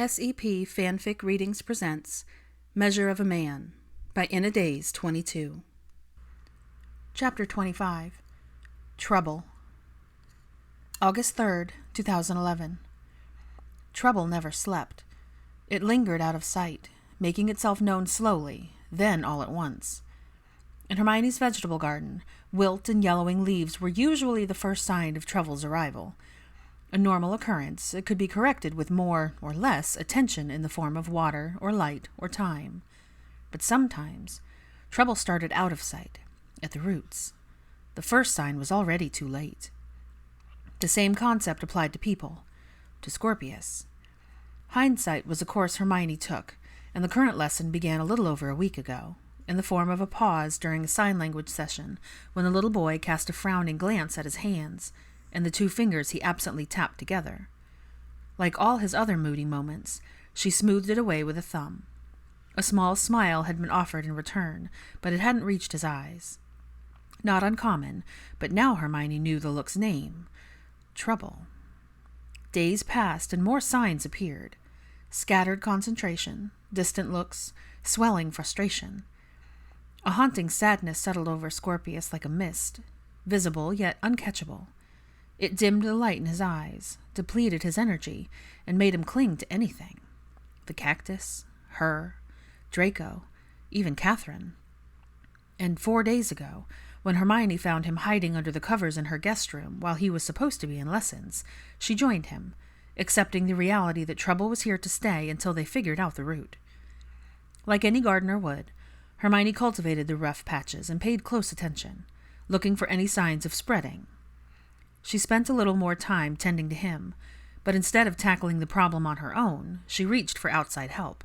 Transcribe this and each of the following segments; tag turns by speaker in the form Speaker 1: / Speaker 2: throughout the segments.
Speaker 1: SEP FanFic Readings presents Measure of a Man by Days 22. Chapter 25. Trouble. August 3rd, 2011. Trouble never slept. It lingered out of sight, making itself known slowly, then all at once. In Hermione's vegetable garden, wilt and yellowing leaves were usually the first sign of Trouble's arrival. A normal occurrence, it could be corrected with more or less attention in the form of water or light or time. But sometimes, trouble started out of sight, at the roots. The first sign was already too late. The same concept applied to people, to Scorpius. Hindsight was a course Hermione took, and the current lesson began a little over a week ago, in the form of a pause during a sign language session when the little boy cast a frowning glance at his hands, and the two fingers he absently tapped together. Like all his other moody moments, she smoothed it away with a thumb. A small smile had been offered in return, but it hadn't reached his eyes. Not uncommon, but now Hermione knew the look's name. Trouble. Days passed and more signs appeared. Scattered concentration, distant looks, swelling frustration. A haunting sadness settled over Scorpius like a mist, visible yet uncatchable. It dimmed the light in his eyes, depleted his energy, and made him cling to anything. The cactus, her, Draco, even Catherine. And 4 days ago, when Hermione found him hiding under the covers in her guest room while he was supposed to be in lessons, she joined him, accepting the reality that trouble was here to stay until they figured out the route. Like any gardener would, Hermione cultivated the rough patches and paid close attention, looking for any signs of spreading. She spent a little more time tending to him, but instead of tackling the problem on her own, she reached for outside help.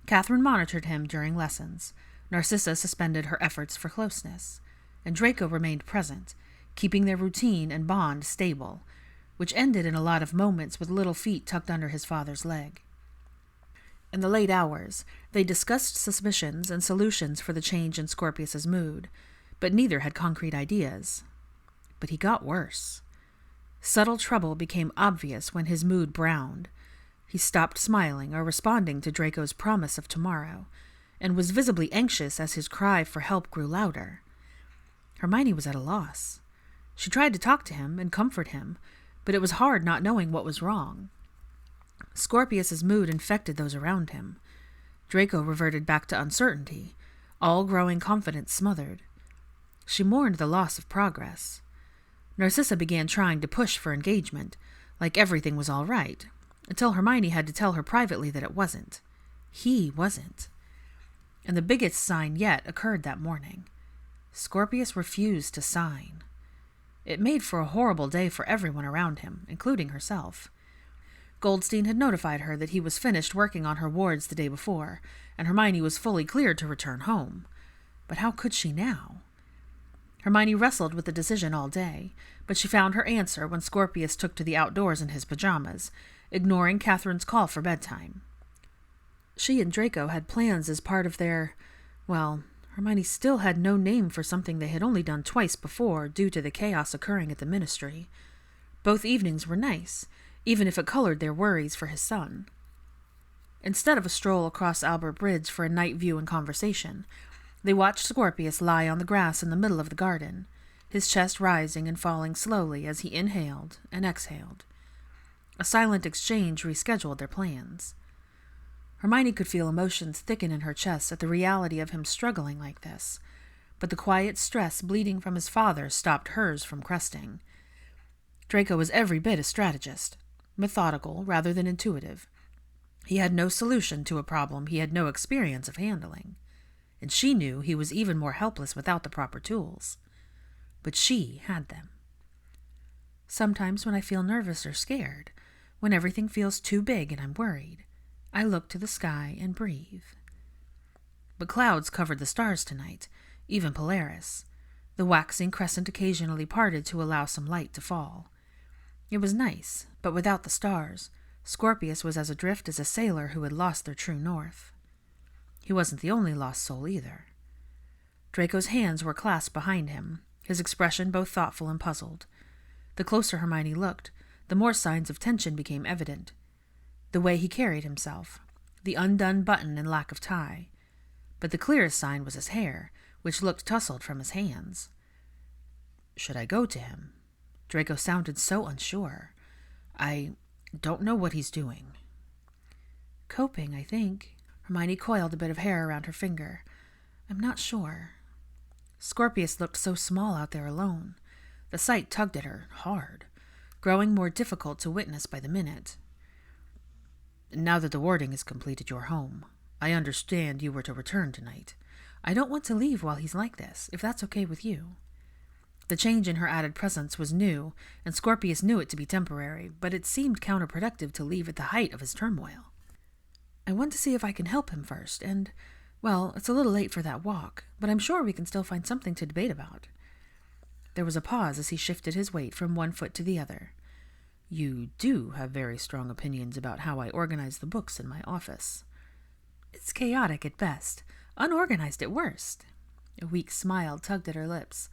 Speaker 1: Catherine monitored him during lessons, Narcissa suspended her efforts for closeness, and Draco remained present, keeping their routine and bond stable, which ended in a lot of moments with little feet tucked under his father's leg. In the late hours, they discussed suspicions and solutions for the change in Scorpius's mood, but neither had concrete ideas. But he got worse. Subtle trouble became obvious when his mood browned. He stopped smiling or responding to Draco's promise of tomorrow, and was visibly anxious as his cry for help grew louder. Hermione was at a loss. She tried to talk to him and comfort him, but it was hard not knowing what was wrong. Scorpius's mood infected those around him. Draco reverted back to uncertainty, all growing confidence smothered. She mourned the loss of progress. Narcissa began trying to push for engagement, like everything was all right, until Hermione had to tell her privately that it wasn't. He wasn't. And the biggest sign yet occurred that morning. Scorpius refused to sign. It made for a horrible day for everyone around him, including herself. Goldstein had notified her that he was finished working on her wards the day before, and Hermione was fully cleared to return home. But how could she now? Hermione wrestled with the decision all day, but she found her answer when Scorpius took to the outdoors in his pajamas, ignoring Catherine's call for bedtime. She and Draco had plans as part of their... well, Hermione still had no name for something they had only done twice before due to the chaos occurring at the ministry. Both evenings were nice, even if it colored their worries for his son. Instead of a stroll across Albert Bridge for a night view and conversation, they watched Scorpius lie on the grass in the middle of the garden, his chest rising and falling slowly as he inhaled and exhaled. A silent exchange rescheduled their plans. Hermione could feel emotions thicken in her chest at the reality of him struggling like this, but the quiet stress bleeding from his father stopped hers from cresting. Draco was every bit a strategist, methodical rather than intuitive. He had no solution to a problem he had no experience of handling, and she knew he was even more helpless without the proper tools. But she had them. Sometimes when I feel nervous or scared, when everything feels too big and I'm worried, I look to the sky and breathe. But clouds covered the stars tonight, even Polaris. The waxing crescent occasionally parted to allow some light to fall. It was nice, but without the stars, Scorpius was as adrift as a sailor who had lost their true north. He wasn't the only lost soul either. Draco's hands were clasped behind him, his expression both thoughtful and puzzled. The closer Hermione looked, the more signs of tension became evident. the way he carried himself, the undone button and lack of tie. But the clearest sign was his hair, which looked tousled from his hands. Should I go to him? Draco sounded so unsure. I don't know what he's doing. Coping, I think. Hermione coiled a bit of hair around her finger. I'm not sure. Scorpius looked so small out there alone. The sight tugged at her hard, growing more difficult to witness by the minute. Now that the warding is complete at your home, I understand you were to return tonight. I don't want to leave while he's like this, if that's okay with you. The change in her added presence was new, and Scorpius knew it to be temporary, but it seemed counterproductive to leave at the height of his turmoil. I want to see if I can help him first, and, well, it's a little late for that walk, but I'm sure we can still find something to debate about. There was a pause as he shifted his weight from one foot to the other. You do have very strong opinions about how I organize the books in my office. It's chaotic at best, unorganized at worst. A weak smile tugged at her lips.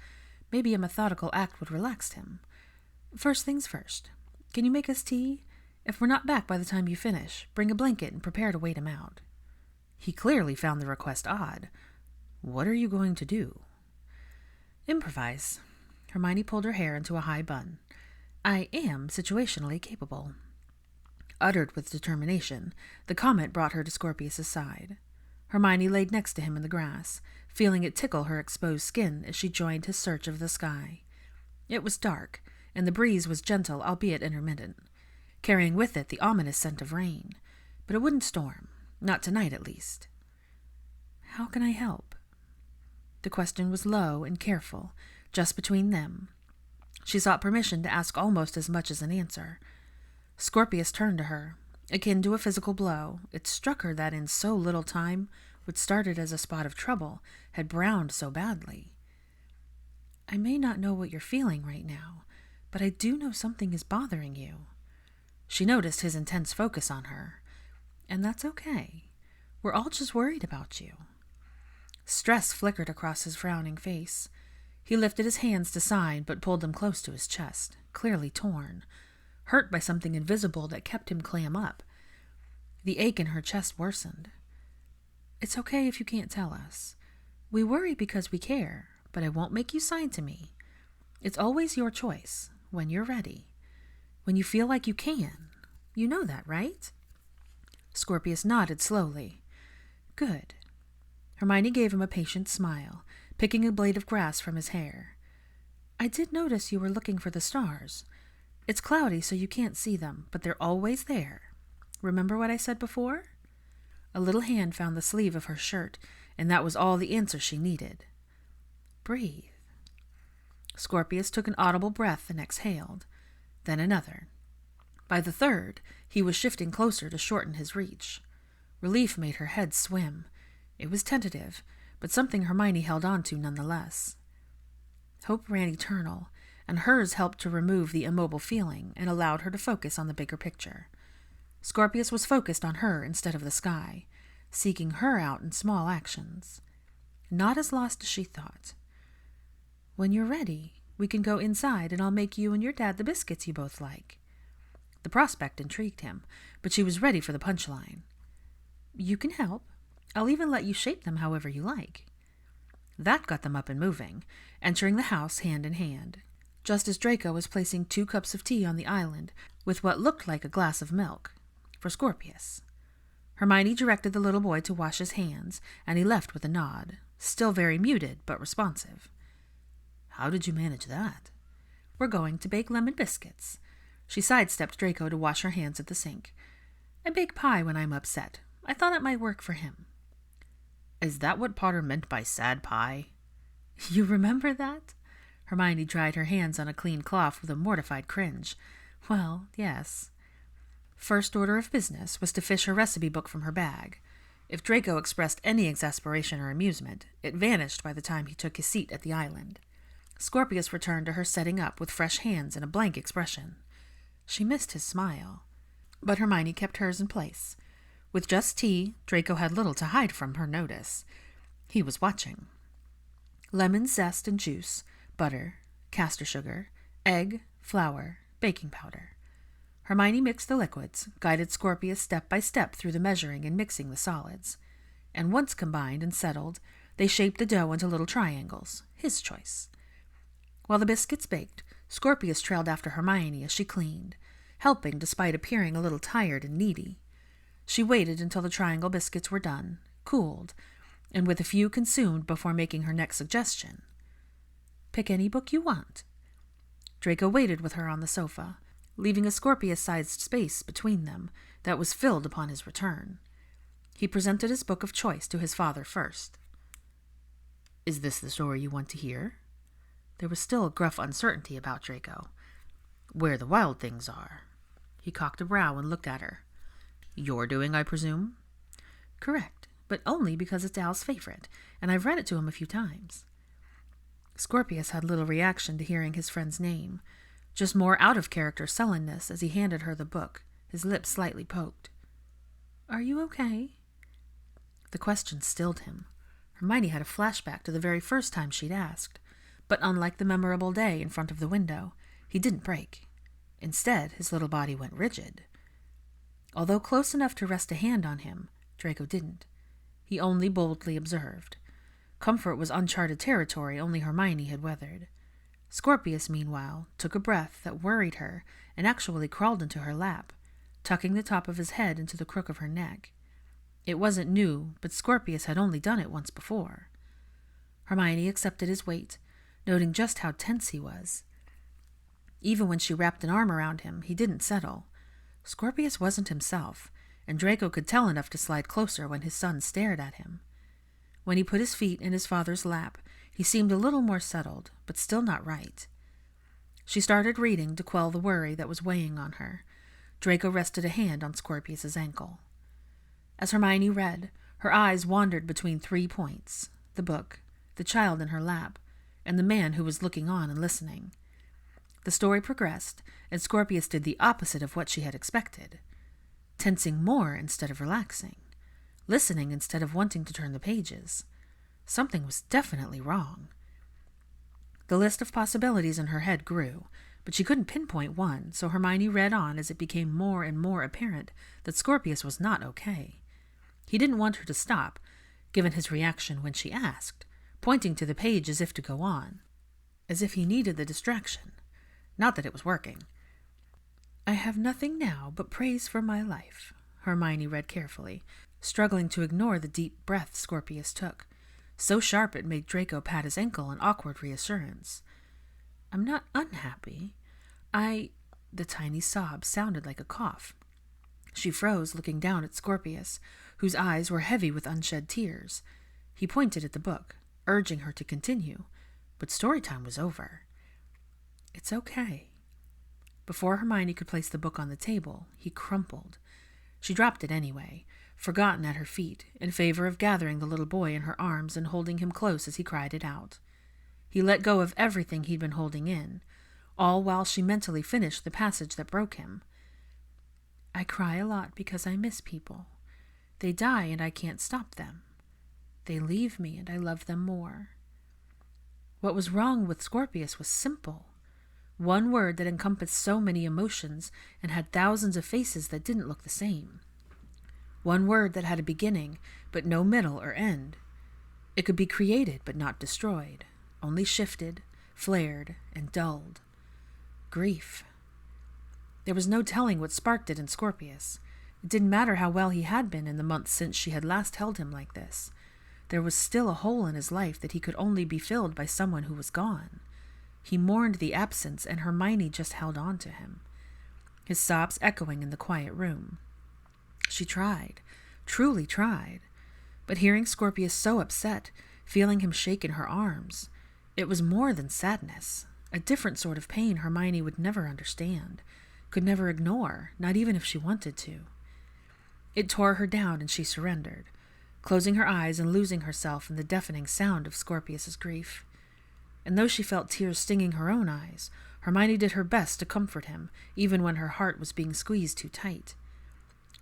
Speaker 1: Maybe a methodical act would relax him. First things first. Can you make us tea? If we're not back by the time you finish, bring a blanket and prepare to wait him out. He clearly found the request odd. What are you going to do? Improvise. Hermione pulled her hair into a high bun. I am situationally capable. Uttered with determination, the comment brought her to Scorpius's side. Hermione laid next to him in the grass, feeling it tickle her exposed skin as she joined his search of the sky. It was dark, and the breeze was gentle, albeit intermittent, carrying with it the ominous scent of rain. But it wouldn't storm, not tonight at least. How can I help? The question was low and careful, just between them. She sought permission to ask almost as much as an answer. Scorpius turned to her. Akin to a physical blow, it struck her that in so little time, what started as a spot of trouble had browned so badly. I may not know what you're feeling right now, but I do know something is bothering you. She noticed his intense focus on her. And that's okay. We're all just worried about you. Stress flickered across his frowning face. He lifted his hands to sign, but pulled them close to his chest, clearly torn, hurt by something invisible that kept him clam up. The ache in her chest worsened. It's okay if you can't tell us. We worry because we care, but I won't make you sign to me. It's always your choice, when you're ready. When you feel like you can. You know that, right? Scorpius nodded slowly. Good. Hermione gave him a patient smile, picking a blade of grass from his hair. I did notice you were looking for the stars. It's cloudy, so you can't see them, but they're always there. Remember what I said before? A little hand found the sleeve of her shirt, and that was all the answer she needed. Breathe. Scorpius took an audible breath and exhaled, then another. By the third, he was shifting closer to shorten his reach. Relief made her head swim. It was tentative, but something Hermione held on to nonetheless. Hope ran eternal, and hers helped to remove the immobile feeling and allowed her to focus on the bigger picture. Scorpius was focused on her instead of the sky, seeking her out in small actions. Not as lost as she thought. When you're ready, we can go inside and I'll make you and your dad the biscuits you both like. The prospect intrigued him, but she was ready for the punchline. You can help. I'll even let you shape them however you like. That got them up and moving, entering the house hand in hand, just as Draco was placing 2 cups of tea on the island with what looked like a glass of milk, for Scorpius. Hermione directed the little boy to wash his hands, and he left with a nod, still very muted but responsive. How did you manage that? We're going to bake lemon biscuits. She sidestepped Draco to wash her hands at the sink. I bake pie when I'm upset. I thought it might work for him. Is that what Potter meant by sad pie? You remember that? Hermione dried her hands on a clean cloth with a mortified cringe. Well, yes. First order of business was to fish her recipe book from her bag. If Draco expressed any exasperation or amusement, it vanished by the time he took his seat at the island. Scorpius returned to her setting up with fresh hands and a blank expression. She missed his smile. But Hermione kept hers in place. With just tea, Draco had little to hide from her notice. He was watching. Lemon zest and juice, butter, castor sugar, egg, flour, baking powder. Hermione mixed the liquids, guided Scorpius step by step through the measuring and mixing the solids, and once combined and settled, they shaped the dough into little triangles, his choice. While the biscuits baked, Scorpius trailed after Hermione as she cleaned, helping despite appearing a little tired and needy. She waited until the triangle biscuits were done, cooled, and with a few consumed before making her next suggestion. "Pick any book you want." Draco waited with her on the sofa, leaving a Scorpius-sized space between them that was filled upon his return. He presented his book of choice to his father first. "Is this the story you want to hear?" There was still a gruff uncertainty about Draco. "Where the wild things are." He cocked a brow and looked at her. "You're doing, I presume?" "Correct, but only because it's Al's favorite, and I've read it to him a few times." Scorpius had little reaction to hearing his friend's name, just more out-of-character sullenness as he handed her the book, his lips slightly poked. "Are you okay?" The question stilled him. Hermione had a flashback to the very first time she'd asked, but unlike the memorable day in front of the window, he didn't break. Instead, his little body went rigid. Although close enough to rest a hand on him, Draco didn't. He only boldly observed. Comfort was uncharted territory only Hermione had weathered. Scorpius, meanwhile, took a breath that worried her and actually crawled into her lap, tucking the top of his head into the crook of her neck. It wasn't new, but Scorpius had only done it once before. Hermione accepted his weight, noting just how tense he was. Even when she wrapped an arm around him, he didn't settle. Scorpius wasn't himself, and Draco could tell enough to slide closer when his son stared at him. When he put his feet in his father's lap, he seemed a little more settled, but still not right. She started reading to quell the worry that was weighing on her. Draco rested a hand on Scorpius's ankle. As Hermione read, her eyes wandered between 3 points: the book, the child in her lap, and the man who was looking on and listening. The story progressed, and Scorpius did the opposite of what she had expected, tensing more instead of relaxing, listening instead of wanting to turn the pages. Something was definitely wrong. The list of possibilities in her head grew, but she couldn't pinpoint one, so Hermione read on as it became more and more apparent that Scorpius was not okay. He didn't want her to stop, given his reaction when she asked, pointing to the page as if to go on, as if he needed the distraction. Not that it was working. "I have nothing now but praise for my life," Hermione read carefully, struggling to ignore the deep breath Scorpius took, so sharp it made Draco pat his ankle in awkward reassurance. "I'm not unhappy. The tiny sob sounded like a cough. She froze, looking down at Scorpius, whose eyes were heavy with unshed tears. He pointed at the book, urging her to continue, but story time was over. "It's okay." Before Hermione could place the book on the table, he crumpled. She dropped it anyway, forgotten at her feet, in favor of gathering the little boy in her arms and holding him close as he cried it out. He let go of everything he'd been holding in, all while she mentally finished the passage that broke him. "I cry a lot because I miss people. They die and I can't stop them. They leave me and I love them more." What was wrong with Scorpius was simple. One word that encompassed so many emotions and had thousands of faces that didn't look the same. One word that had a beginning, but no middle or end. It could be created, but not destroyed, only shifted, flared, and dulled. Grief. There was no telling what sparked it in Scorpius. It didn't matter how well he had been in the months since she had last held him like this. There was still a hole in his life that he could only be filled by someone who was gone. He mourned the absence, and Hermione just held on to him, his sobs echoing in the quiet room. She tried, truly tried, but hearing Scorpius so upset, feeling him shake in her arms, it was more than sadness, a different sort of pain Hermione would never understand, could never ignore, not even if she wanted to. It tore her down and she surrendered, closing her eyes and losing herself in the deafening sound of Scorpius's grief. And though she felt tears stinging her own eyes, Hermione did her best to comfort him, even when her heart was being squeezed too tight.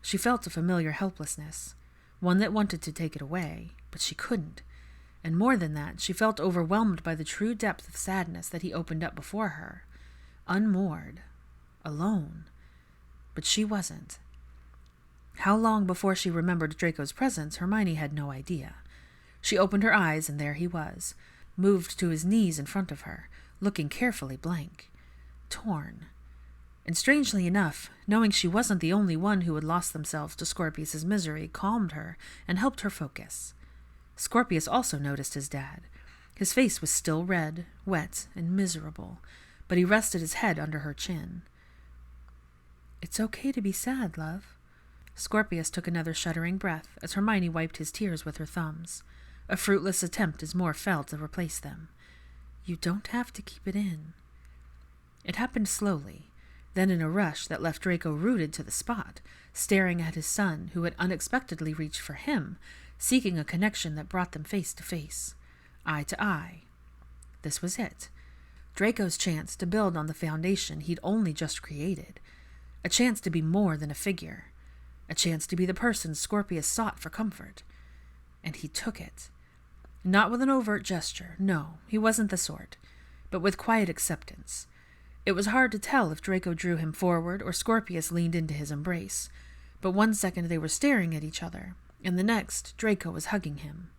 Speaker 1: She felt a familiar helplessness, one that wanted to take it away, but she couldn't. And more than that, she felt overwhelmed by the true depth of sadness that he opened up before her. Unmoored. Alone. But she wasn't. How long before she remembered Draco's presence, Hermione had no idea. She opened her eyes, and there he was, moved to his knees in front of her, looking carefully blank, torn. And strangely enough, knowing she wasn't the only one who had lost themselves to Scorpius's misery calmed her and helped her focus. Scorpius also noticed his dad. His face was still red, wet, and miserable, but he rested his head under her chin. "It's okay to be sad, love." Scorpius took another shuddering breath as Hermione wiped his tears with her thumbs. A fruitless attempt as more fell to replace them. "You don't have to keep it in." It happened slowly, then in a rush that left Draco rooted to the spot, staring at his son, who had unexpectedly reached for him, seeking a connection that brought them face to face, eye to eye. This was it. Draco's chance to build on the foundation he'd only just created. A chance to be more than a figure. A chance to be the person Scorpius sought for comfort. And he took it. Not with an overt gesture, no, he wasn't the sort, but with quiet acceptance. It was hard to tell if Draco drew him forward or Scorpius leaned into his embrace, but one second they were staring at each other, and the next Draco was hugging him,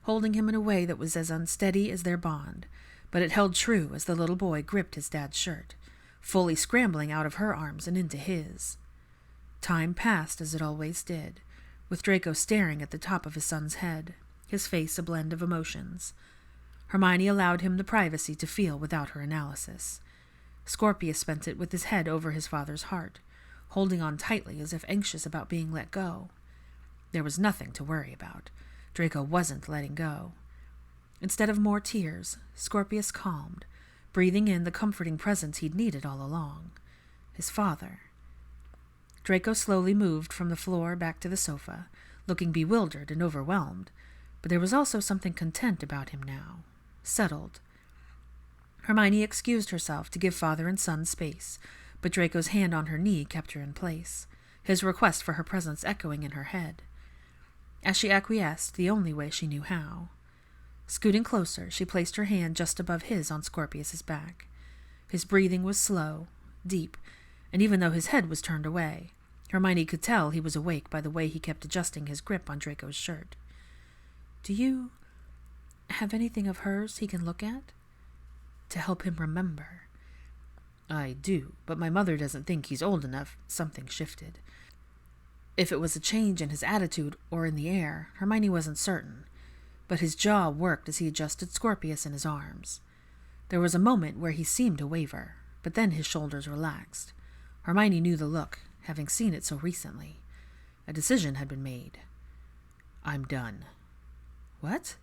Speaker 1: holding him in a way that was as unsteady as their bond, but it held true as the little boy gripped his dad's shirt, fully scrambling out of her arms and into his. Time passed as it always did, with Draco staring at the top of his son's head, his face a blend of emotions. Hermione allowed him the privacy to feel without her analysis. Scorpius spent it with his head over his father's heart, holding on tightly as if anxious about being let go. There was nothing to worry about. Draco wasn't letting go. Instead of more tears, Scorpius calmed, breathing in the comforting presence he'd needed all along. His father. Draco slowly moved from the floor back to the sofa, looking bewildered and overwhelmed, but there was also something content about him now, settled. Hermione excused herself to give father and son space, but Draco's hand on her knee kept her in place, his request for her presence echoing in her head. As she acquiesced the only way she knew how. Scooting closer, she placed her hand just above his on Scorpius's back. His breathing was slow, deep, and even though his head was turned away, Hermione could tell he was awake by the way he kept adjusting his grip on Draco's shirt. "Do you have anything of hers he can look at? To help him remember?" "I do, but my mother doesn't think he's old enough." Something shifted. If it was a change in his attitude or in the air, Hermione wasn't certain, but his jaw worked as he adjusted Scorpius in his arms. There was a moment where he seemed to waver, but then his shoulders relaxed. Hermione knew the look, having seen it so recently. A decision had been made. "I'm done." "What?"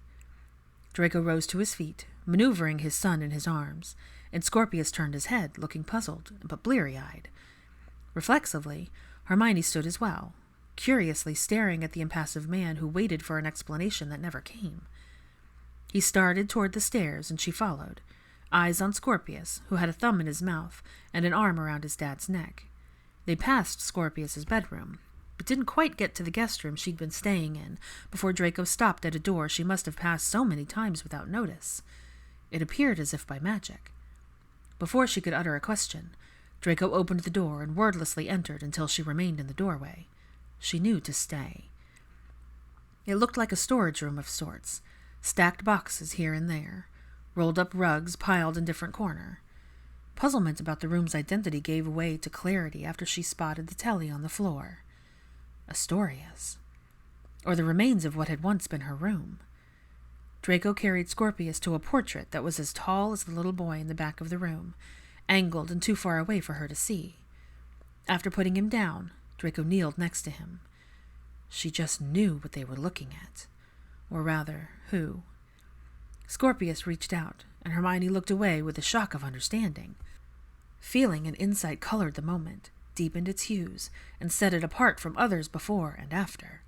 Speaker 1: Draco rose to his feet, maneuvering his son in his arms, and Scorpius turned his head, looking puzzled, but bleary-eyed. Reflexively, Hermione stood as well, curiously staring at the impassive man who waited for an explanation that never came. He started toward the stairs, and she followed, eyes on Scorpius, who had a thumb in his mouth and an arm around his dad's neck. They passed Scorpius's bedroom, but didn't quite get to the guest room she'd been staying in before Draco stopped at a door she must have passed so many times without notice. It appeared as if by magic. Before she could utter a question, Draco opened the door and wordlessly entered until she remained in the doorway. She knew to stay. It looked like a storage room of sorts, stacked boxes here and there, rolled-up rugs piled in different corners. Puzzlement about the room's identity gave way to clarity after she spotted the telly on the floor. Astoria's. Or the remains of what had once been her room. Draco carried Scorpius to a portrait that was as tall as the little boy in the back of the room, angled and too far away for her to see. After putting him down, Draco kneeled next to him. She just knew what they were looking at. Or rather, who. Scorpius reached out, and Hermione looked away with a shock of understanding. Feeling and insight colored the moment, deepened its hues, and set it apart from others before and after.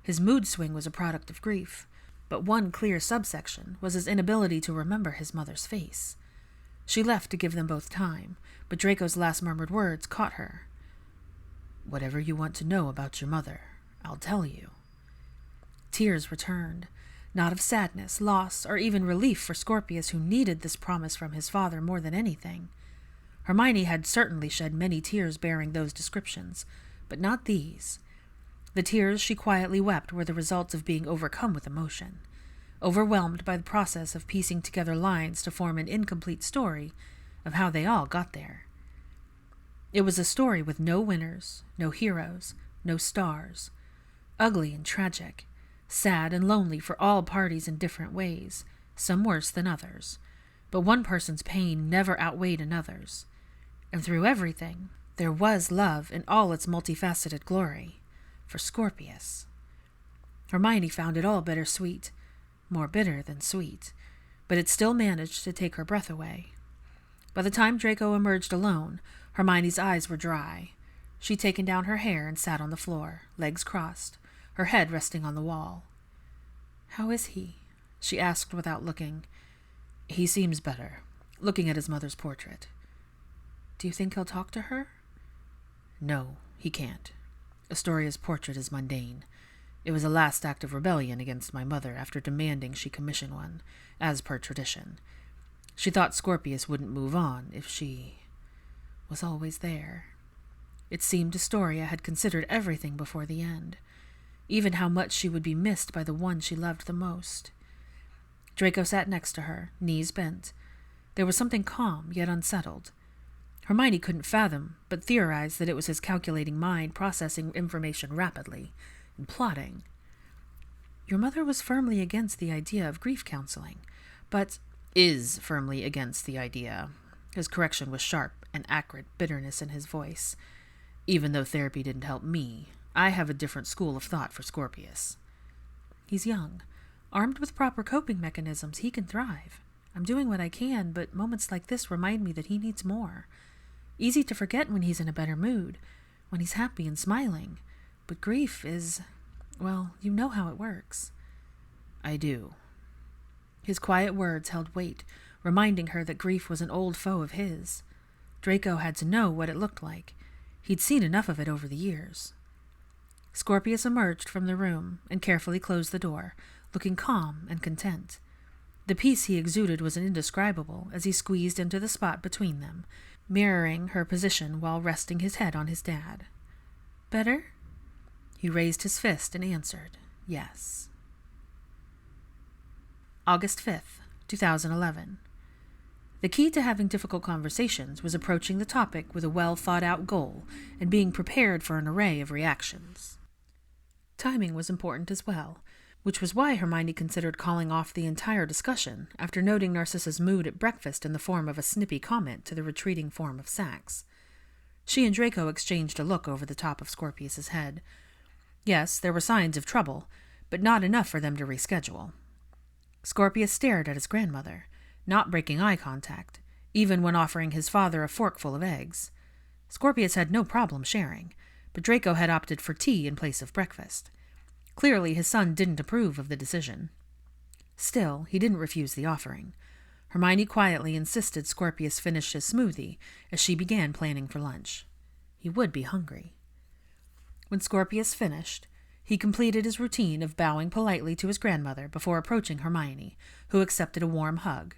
Speaker 1: His mood swing was a product of grief, but one clear subsection was his inability to remember his mother's face. She left to give them both time, but Draco's last murmured words caught her. "Whatever you want to know about your mother, I'll tell you." Tears returned, not of sadness, loss, or even relief for Scorpius, who needed this promise from his father more than anything. Hermione had certainly shed many tears bearing those descriptions, but not these. The tears she quietly wept were the result of being overcome with emotion, overwhelmed by the process of piecing together lines to form an incomplete story of how they all got there. It was a story with no winners, no heroes, no stars, ugly and tragic, sad and lonely for all parties in different ways, some worse than others, but one person's pain never outweighed another's. And through everything, there was love in all its multifaceted glory, for Scorpius. Hermione found it all bittersweet, more bitter than sweet, but it still managed to take her breath away. By the time Draco emerged alone, Hermione's eyes were dry. She'd taken down her hair and sat on the floor, legs crossed, her head resting on the wall. "How is he?" she asked without looking. "He seems better," looking at his mother's portrait. "Do you think he'll talk to her?" "No, he can't. Astoria's portrait is mundane. It was a last act of rebellion against my mother after demanding she commission one, as per tradition. She thought Scorpius wouldn't move on if she was always there." It seemed Astoria had considered everything before the end, even how much she would be missed by the one she loved the most. Draco sat next to her, knees bent. There was something calm, yet unsettled. Hermione couldn't fathom, but theorized that it was his calculating mind processing information rapidly and plotting. "Your mother was firmly against the idea of grief counseling, but is firmly against the idea." His correction was sharp and acrid bitterness in his voice. "Even though therapy didn't help me, I have a different school of thought for Scorpius. He's young. Armed with proper coping mechanisms, he can thrive. I'm doing what I can, but moments like this remind me that he needs more. Easy to forget when he's in a better mood, when he's happy and smiling. But grief is, well, you know how it works." "I do." His quiet words held weight, reminding her that grief was an old foe of his. Draco had to know what it looked like. He'd seen enough of it over the years. Scorpius emerged from the room and carefully closed the door, looking calm and content. The peace he exuded was indescribable as he squeezed into the spot between them, mirroring her position while resting his head on his dad. "Better?" He raised his fist and answered, "Yes." August 5th, 2011. The key to having difficult conversations was approaching the topic with a well-thought-out goal and being prepared for an array of reactions. Timing was important as well, which was why Hermione considered calling off the entire discussion after noting Narcissa's mood at breakfast in the form of a snippy comment to the retreating form of Sax. She and Draco exchanged a look over the top of Scorpius's head. Yes, there were signs of trouble, but not enough for them to reschedule. Scorpius stared at his grandmother, not breaking eye contact, even when offering his father a forkful of eggs. Scorpius had no problem sharing, but Draco had opted for tea in place of breakfast. Clearly his son didn't approve of the decision. Still, he didn't refuse the offering. Hermione quietly insisted Scorpius finish his smoothie as she began planning for lunch. He would be hungry. When Scorpius finished, he completed his routine of bowing politely to his grandmother before approaching Hermione, who accepted a warm hug.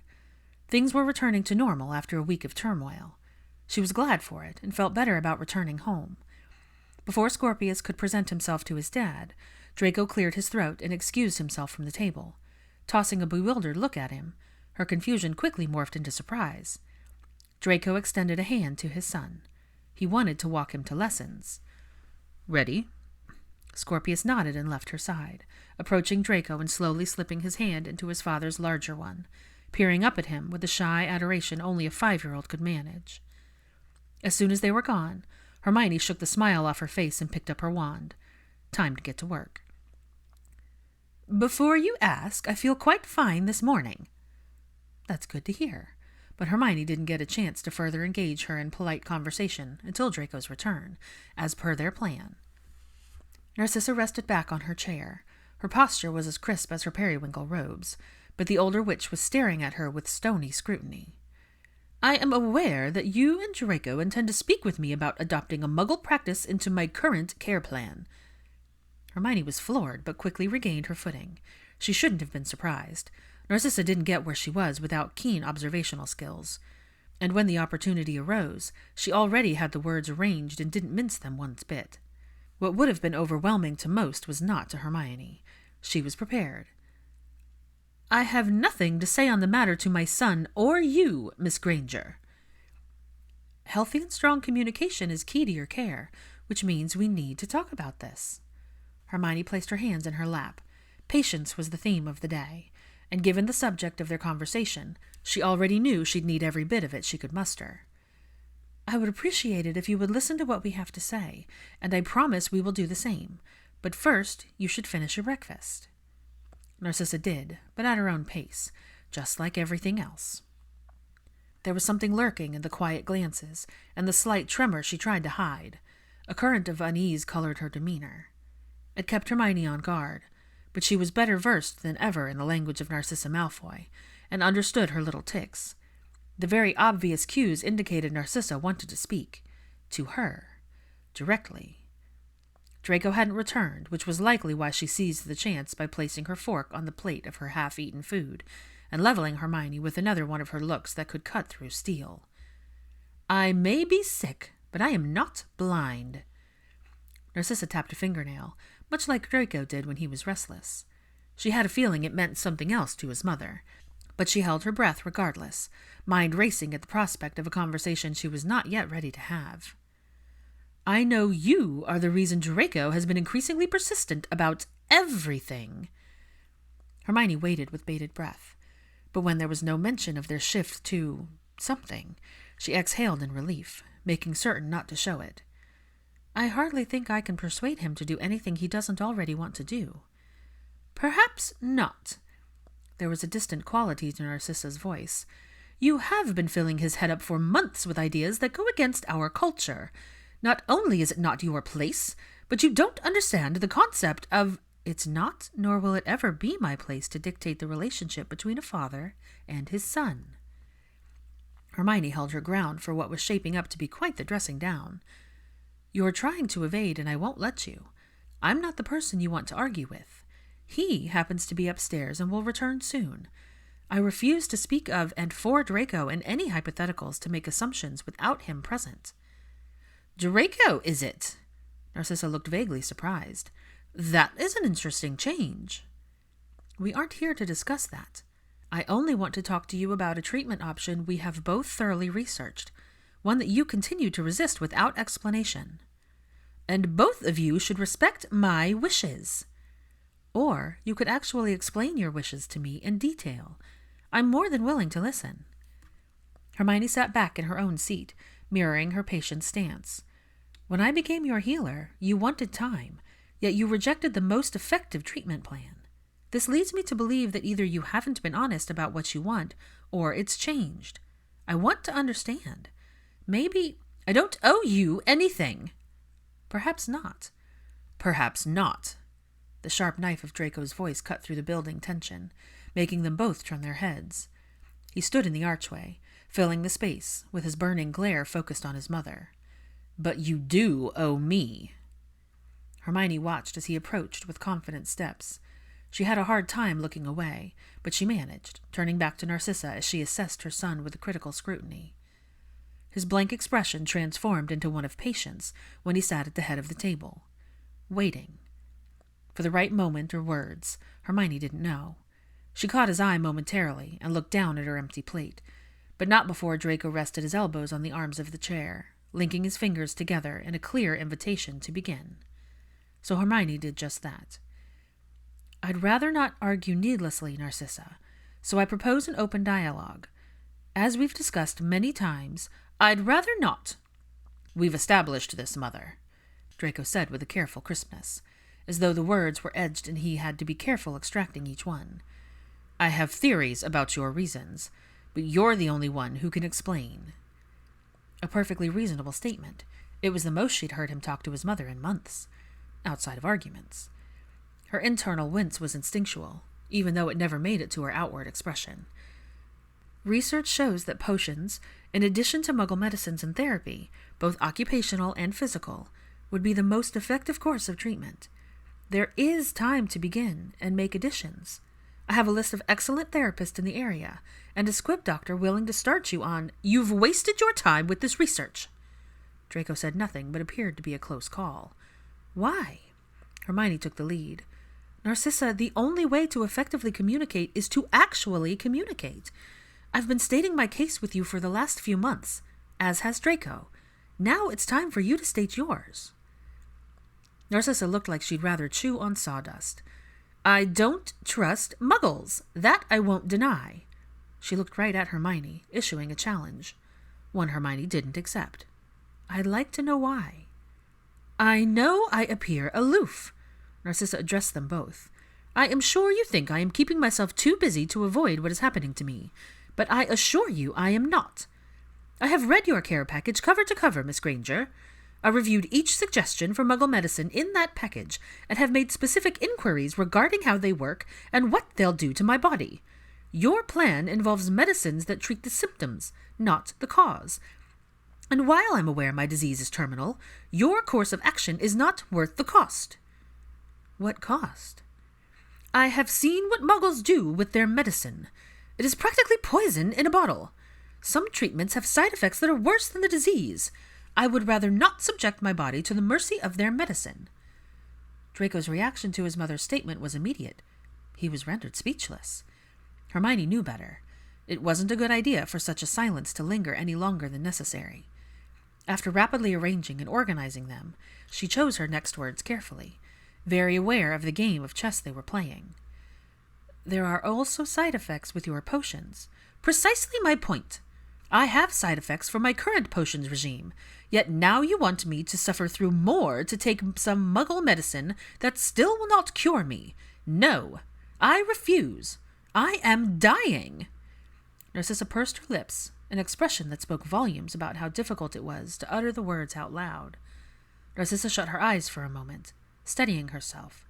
Speaker 1: Things were returning to normal after a week of turmoil. She was glad for it and felt better about returning home. Before Scorpius could present himself to his dad, Draco cleared his throat and excused himself from the table. Tossing a bewildered look at him, her confusion quickly morphed into surprise. Draco extended a hand to his son. He wanted to walk him to lessons. "Ready?" Scorpius nodded and left her side, approaching Draco and slowly slipping his hand into his father's larger one, peering up at him with the shy adoration only a 5-year-old could manage. As soon as they were gone, Hermione shook the smile off her face and picked up her wand. Time to get to work. "Before you ask, I feel quite fine this morning." That's good to hear, but Hermione didn't get a chance to further engage her in polite conversation until Draco's return, as per their plan. Narcissa rested back on her chair. Her posture was as crisp as her periwinkle robes, but the older witch was staring at her with stony scrutiny. "I am aware that you and Draco intend to speak with me about adopting a muggle practice into my current care plan." Hermione was floored, but quickly regained her footing. She shouldn't have been surprised. Narcissa didn't get where she was without keen observational skills. And when the opportunity arose, she already had the words arranged and didn't mince them one bit. What would have been overwhelming to most was not to Hermione. She was prepared. "I have nothing to say on the matter to my son or you, Miss Granger." "Healthy and strong communication is key to your care, which means we need to talk about this." Hermione placed her hands in her lap. Patience was the theme of the day, and given the subject of their conversation, she already knew she'd need every bit of it she could muster. "I would appreciate it if you would listen to what we have to say, and I promise we will do the same. But first, you should finish your breakfast." Narcissa did, but at her own pace, just like everything else. There was something lurking in the quiet glances and the slight tremor she tried to hide. A current of unease colored her demeanor. It kept Hermione on guard, but she was better versed than ever in the language of Narcissa Malfoy, and understood her little tics. The very obvious cues indicated Narcissa wanted to speak. To her. Directly. Draco hadn't returned, which was likely why she seized the chance by placing her fork on the plate of her half-eaten food, and leveling Hermione with another one of her looks that could cut through steel. "I may be sick, but I am not blind." Narcissa tapped a fingernail, much like Draco did when he was restless. She had a feeling it meant something else to his mother, but she held her breath regardless, mind racing at the prospect of a conversation she was not yet ready to have. "I know you are the reason Draco has been increasingly persistent about everything." Hermione waited with bated breath, but when there was no mention of their shift to something, she exhaled in relief, making certain not to show it. "I hardly think I can persuade him to do anything he doesn't already want to do." "Perhaps not." There was a distant quality to Narcissa's voice. "You have been filling his head up for months with ideas that go against our culture. Not only is it not your place, but you don't understand the concept of—" "It's not, nor will it ever be my place to dictate the relationship between a father and his son." Hermione held her ground for what was shaping up to be quite the dressing down. "You're trying to evade, and I won't let you. I'm not the person you want to argue with. He happens to be upstairs and will return soon. I refuse to speak of and for Draco in any hypotheticals to make assumptions without him present." "Draco, is it?" Narcissa looked vaguely surprised. "That is an interesting change." "We aren't here to discuss that. I only want to talk to you about a treatment option we have both thoroughly researched, one that you continue to resist without explanation. And both of you should respect my wishes. Or you could actually explain your wishes to me in detail. I'm more than willing to listen." Hermione sat back in her own seat, mirroring her patient's stance. "When I became your healer, you wanted time, yet you rejected the most effective treatment plan. This leads me to believe that either you haven't been honest about what you want, or it's changed. I want to understand. Maybe—" "I don't owe you anything." "Perhaps not." "Perhaps not." The sharp knife of Draco's voice cut through the building tension, making them both turn their heads. He stood in the archway, filling the space, with his burning glare focused on his mother. "But you do owe me." Hermione watched as he approached with confident steps. She had a hard time looking away, but she managed, turning back to Narcissa as she assessed her son with a critical scrutiny. His blank expression transformed into one of patience when he sat at the head of the table, waiting. For the right moment or words, Hermione didn't know. She caught his eye momentarily and looked down at her empty plate, but not before Draco rested his elbows on the arms of the chair, linking his fingers together in a clear invitation to begin. So Hermione did just that. "I'd rather not argue needlessly, Narcissa, so I propose an open dialogue. As we've discussed many times—" "I'd rather not." "We've established this, Mother," Draco said with a careful crispness, as though the words were edged and he had to be careful extracting each one. "I have theories about your reasons, but you're the only one who can explain." A perfectly reasonable statement. It was the most she'd heard him talk to his mother in months, outside of arguments. Her internal wince was instinctual, even though it never made it to her outward expression. Research shows that potions, in addition to Muggle medicines and therapy, both occupational and physical, would be the most effective course of treatment. There is time to begin and make additions. I have a list of excellent therapists in the area, and a squib doctor willing to start you on. You've wasted your time with this research. Draco said nothing, but appeared to be a close call. Why? Hermione took the lead. Narcissa, the only way to effectively communicate is to actually communicate. I've been stating my case with you for the last few months, as has Draco. Now it's time for you to state yours. Narcissa looked like she'd rather chew on sawdust. I don't trust muggles. That I won't deny. She looked right at Hermione, issuing a challenge. One Hermione didn't accept. I'd like to know why. I know I appear aloof. Narcissa addressed them both. I am sure you think I am keeping myself too busy to avoid what is happening to me, but I assure you I am not. I have read your care package cover to cover, Miss Granger. I reviewed each suggestion for Muggle medicine in that package and have made specific inquiries regarding how they work and what they'll do to my body. Your plan involves medicines that treat the symptoms, not the cause. And while I'm aware my disease is terminal, your course of action is not worth the cost. What cost? I have seen what Muggles do with their medicine. It is practically poison in a bottle. Some treatments have side effects that are worse than the disease. I would rather not subject my body to the mercy of their medicine. Draco's reaction to his mother's statement was immediate. He was rendered speechless. Hermione knew better. It wasn't a good idea for such a silence to linger any longer than necessary. After rapidly arranging and organizing them, she chose her next words carefully, very aware of the game of chess they were playing. There are also side effects with your potions. Precisely my point. I have side effects for my current potions regime, yet now you want me to suffer through more to take some Muggle medicine that still will not cure me. No, I refuse. I am dying. Narcissa pursed her lips, an expression that spoke volumes about how difficult it was to utter the words out loud. Narcissa shut her eyes for a moment, steadying herself.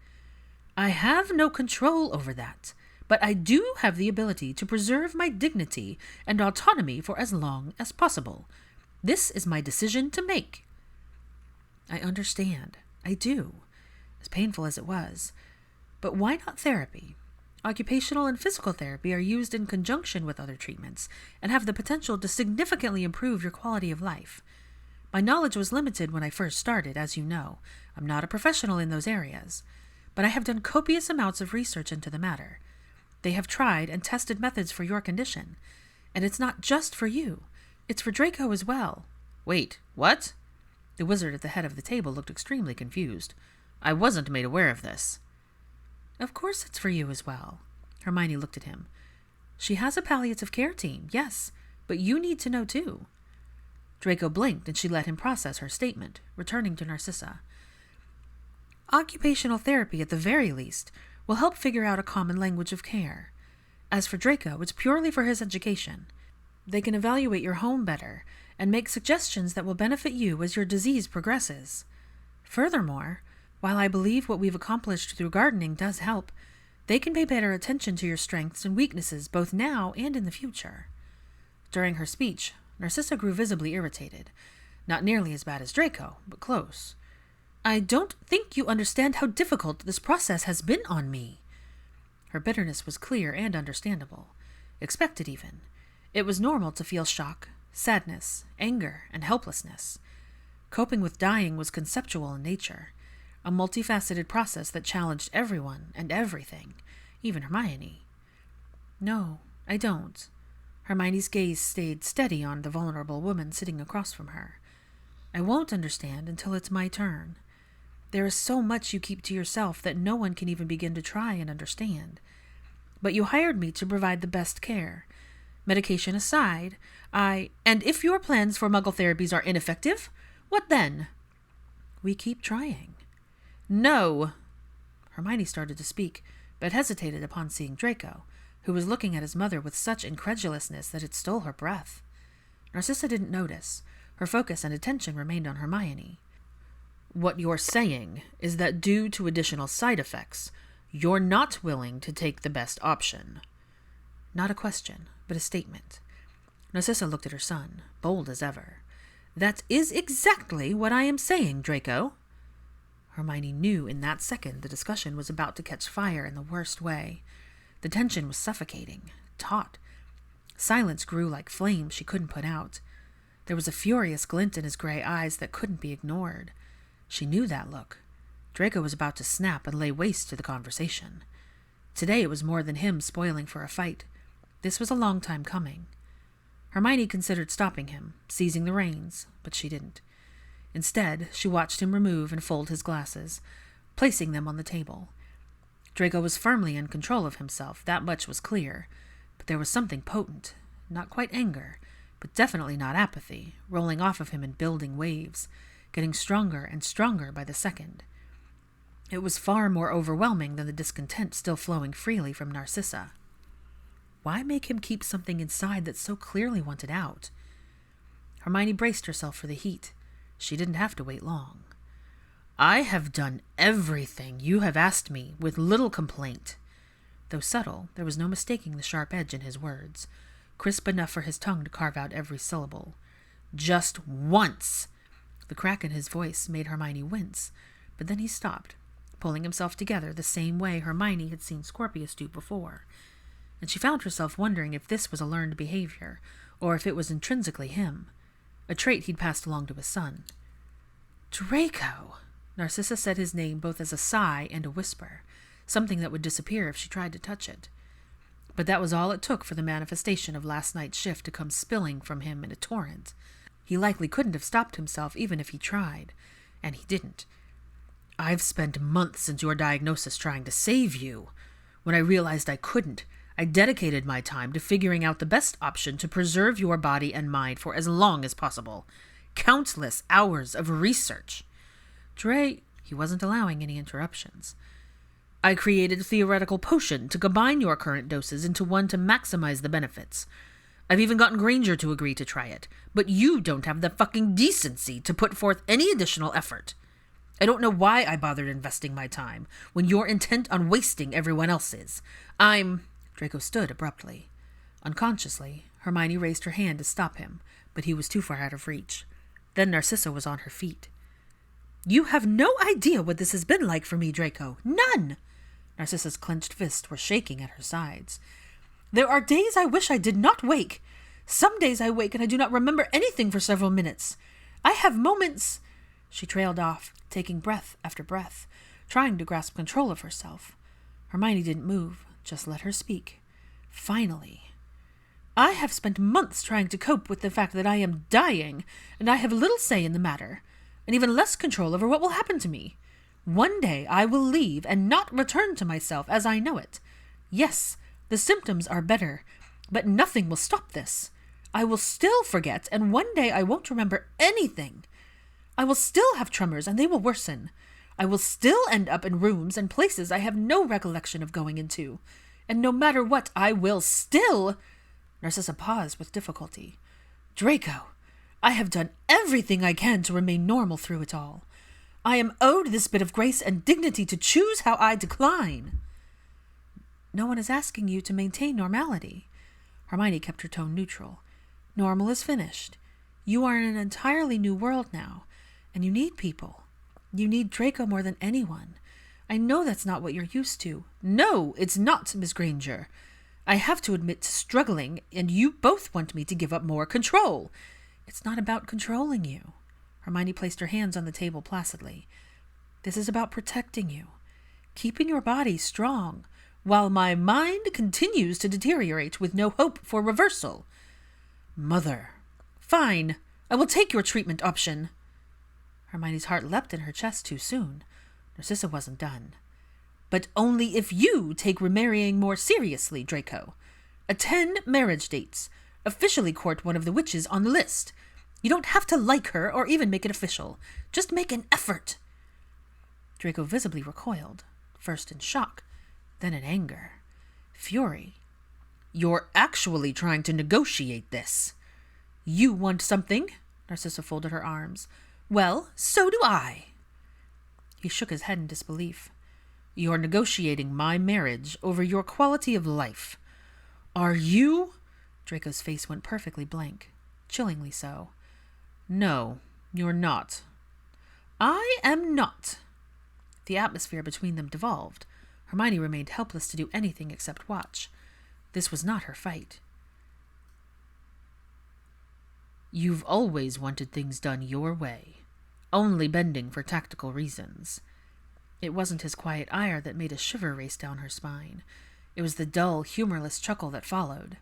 Speaker 1: I have no control over that, but I do have the ability to preserve my dignity and autonomy for as long as possible. This is my decision to make. I understand. I do. As painful as it was. But why not therapy? Occupational and physical therapy are used in conjunction with other treatments and have the potential to significantly improve your quality of life. My knowledge was limited when I first started, as you know. I'm not a professional in those areas. But I have done copious amounts of research into the matter. They have tried and tested methods for your condition. And it's not just for you. It's for Draco as well. Wait, what? The wizard at the head of the table looked extremely confused. I wasn't made aware of this. Of course it's for you as well. Hermione looked at him. She has a palliative care team, yes, but you need to know too. Draco blinked and she let him process her statement, returning to Narcissa. Occupational therapy, at the very least, will help figure out a common language of care. As for Draco, it's purely for his education. They can evaluate your home better and make suggestions that will benefit you as your disease progresses. Furthermore, while I believe what we've accomplished through gardening does help, they can pay better attention to your strengths and weaknesses both now and in the future. During her speech, Narcissa grew visibly irritated. Not nearly as bad as Draco, but close. I don't think you understand how difficult this process has been on me. Her bitterness was clear and understandable. Expected even. It was normal to feel shock, sadness, anger, and helplessness. Coping with dying was conceptual in nature, a multifaceted process that challenged everyone and everything, even Hermione. No, I don't. Hermione's gaze stayed steady on the vulnerable woman sitting across from her. I won't understand until it's my turn. There is so much you keep to yourself that no one can even begin to try and understand. But you hired me to provide the best care. Medication aside, and if your plans for Muggle therapies are ineffective, what then? We keep trying. No! Hermione started to speak, but hesitated upon seeing Draco, who was looking at his mother with such incredulousness that it stole her breath. Narcissa didn't notice. Her focus and attention remained on Hermione. What you're saying is that due to additional side effects, you're not willing to take the best option. Not a question, but a statement. Narcissa looked at her son, bold as ever. That is exactly what I am saying, Draco. Hermione knew in that second the discussion was about to catch fire in the worst way. The tension was suffocating, taut. Silence grew like flames she couldn't put out. There was a furious glint in his gray eyes that couldn't be ignored. She knew that look. Draco was about to snap and lay waste to the conversation. Today it was more than him spoiling for a fight. This was a long time coming. Hermione considered stopping him, seizing the reins, but she didn't. Instead, she watched him remove and fold his glasses, placing them on the table. Draco was firmly in control of himself, that much was clear, but there was something potent, not quite anger, but definitely not apathy, rolling off of him in building waves, getting stronger and stronger by the second. It was far more overwhelming than the discontent still flowing freely from Narcissa. Why make him keep something inside that so clearly wanted out? Hermione braced herself for the heat. She didn't have to wait long. I have done everything you have asked me, with little complaint. Though subtle, there was no mistaking the sharp edge in his words, crisp enough for his tongue to carve out every syllable. Just once! The crack in his voice made Hermione wince, but then he stopped, pulling himself together the same way Hermione had seen Scorpius do before, and she found herself wondering if this was a learned behavior, or if it was intrinsically him, a trait he'd passed along to his son. Draco! Narcissa said his name both as a sigh and a whisper, something that would disappear if she tried to touch it. But that was all it took for the manifestation of last night's shift to come spilling from him in a torrent. He likely couldn't have stopped himself even if he tried, and he didn't. I've spent months since your diagnosis trying to save you. When I realized I couldn't, I dedicated my time to figuring out the best option to preserve your body and mind for as long as possible. Countless hours of research. He wasn't allowing any interruptions. I created a theoretical potion to combine your current doses into one to maximize the benefits. I've even gotten Granger to agree to try it, but you don't have the fucking decency to put forth any additional effort. I don't know why I bothered investing my time when you're intent on wasting everyone else's. Draco stood abruptly. Unconsciously, Hermione raised her hand to stop him, but he was too far out of reach. Then Narcissa was on her feet. You have no idea what this has been like for me, Draco. None! Narcissa's clenched fists were shaking at her sides. There are days I wish I did not wake. Some days I wake and I do not remember anything for several minutes. I have moments... She trailed off, taking breath after breath, trying to grasp control of herself. Hermione didn't move, just let her speak. Finally. I have spent months trying to cope with the fact that I am dying, and I have little say in the matter, and even less control over what will happen to me. One day I will leave and not return to myself as I know it. Yes, the symptoms are better, but nothing will stop this. I will still forget, and one day I won't remember anything. I will still have tremors, and they will worsen. I will still end up in rooms and places I have no recollection of going into. And no matter what, I will still... Narcissa paused with difficulty. Draco, I have done everything I can to remain normal through it all. I am owed this bit of grace and dignity to choose how I decline. No one is asking you to maintain normality. Hermione kept her tone neutral. Normal is finished. You are in an entirely new world now, and you need people. You need Draco more than anyone. I know that's not what you're used to. No, it's not, Miss Granger. I have to admit to struggling, and you both want me to give up more control. It's not about controlling you. Hermione placed her hands on the table placidly. This is about protecting you, keeping your body strong, while my mind continues to deteriorate with no hope for reversal. Mother. Fine. I will take your treatment option. Hermione's heart leapt in her chest too soon. Narcissa wasn't done. But only if you take remarrying more seriously, Draco. Attend marriage dates. Officially court one of the witches on the list. You don't have to like her or even make it official. Just make an effort. Draco visibly recoiled, first in shock, then in anger. Fury. You're actually trying to negotiate this. You want something? Narcissa folded her arms. Well, so do I. He shook his head in disbelief. You're negotiating my marriage over your quality of life. Are you? Draco's face went perfectly blank, chillingly so. No, you're not. I am not. The atmosphere between them devolved. Hermione remained helpless to do anything except watch. This was not her fight.
Speaker 2: You've always wanted things done your way, only bending for tactical reasons.
Speaker 1: It wasn't his quiet ire that made a shiver race down her spine. It was the dull, humorless chuckle that followed.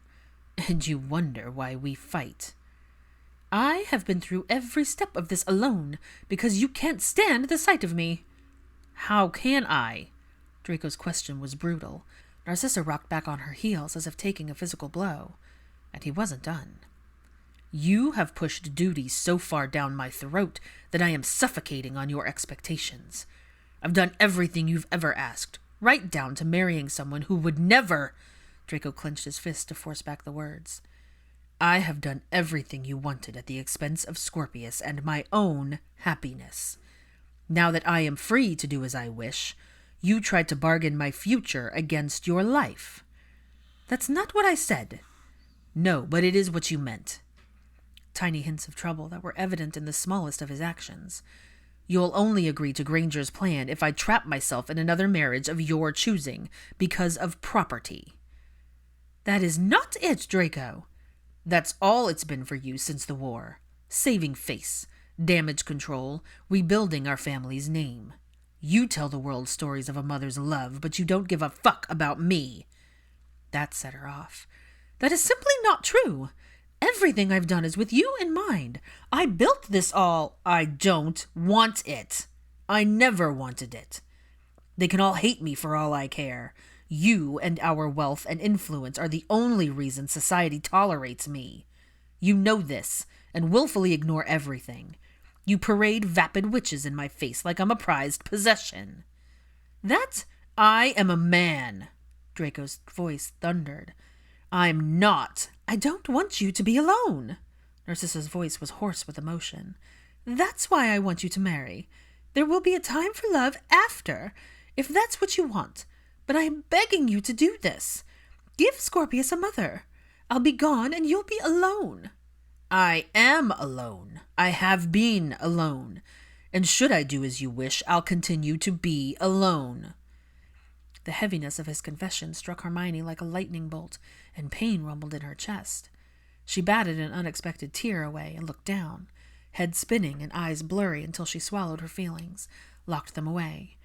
Speaker 2: And you wonder why we fight.
Speaker 1: I have been through every step of this alone, because you can't stand the sight of me.
Speaker 2: How can I?
Speaker 1: Draco's question was brutal. Narcissa rocked back on her heels as if taking a physical blow. And he wasn't done.
Speaker 2: You have pushed duty so far down my throat that I am suffocating on your expectations. I've done everything you've ever asked, right down to marrying someone who would never...
Speaker 1: Draco clenched his fist to force back the words.
Speaker 2: I have done everything you wanted at the expense of Scorpius and my own happiness. Now that I am free to do as I wish, you tried to bargain my future against your life.
Speaker 1: That's not what I said.
Speaker 2: No, but it is what you meant.
Speaker 1: Tiny hints of trouble that were evident in the smallest of his actions.
Speaker 2: You'll only agree to Granger's plan if I trap myself in another marriage of your choosing, because of property.
Speaker 1: That is not it, Draco.
Speaker 2: That's all it's been for you since the war. Saving face, damage control, rebuilding our family's name. You tell the world stories of a mother's love, but you don't give a fuck about me.
Speaker 1: That set her off. That is simply not true. Everything I've done is with you in mind. I built this all.
Speaker 2: I don't want it. I never wanted it. They can all hate me for all I care. You and our wealth and influence are the only reason society tolerates me. You know this, and willfully ignore everything. You parade vapid witches in my face like I'm a prized possession.
Speaker 1: That...
Speaker 2: I am a man, Draco's voice thundered. I'm not.
Speaker 1: I don't want you to be alone. Narcissa's voice was hoarse with emotion. That's why I want you to marry. There will be a time for love after, if that's what you want. But I am begging you to do this. Give Scorpius a mother. I'll be gone and you'll be alone.
Speaker 2: I am alone. I have been alone. And should I do as you wish, I'll continue to be alone.
Speaker 1: The heaviness of his confession struck Hermione like a lightning bolt, and pain rumbled in her chest. She batted an unexpected tear away and looked down, head spinning and eyes blurry until she swallowed her feelings, locked them away.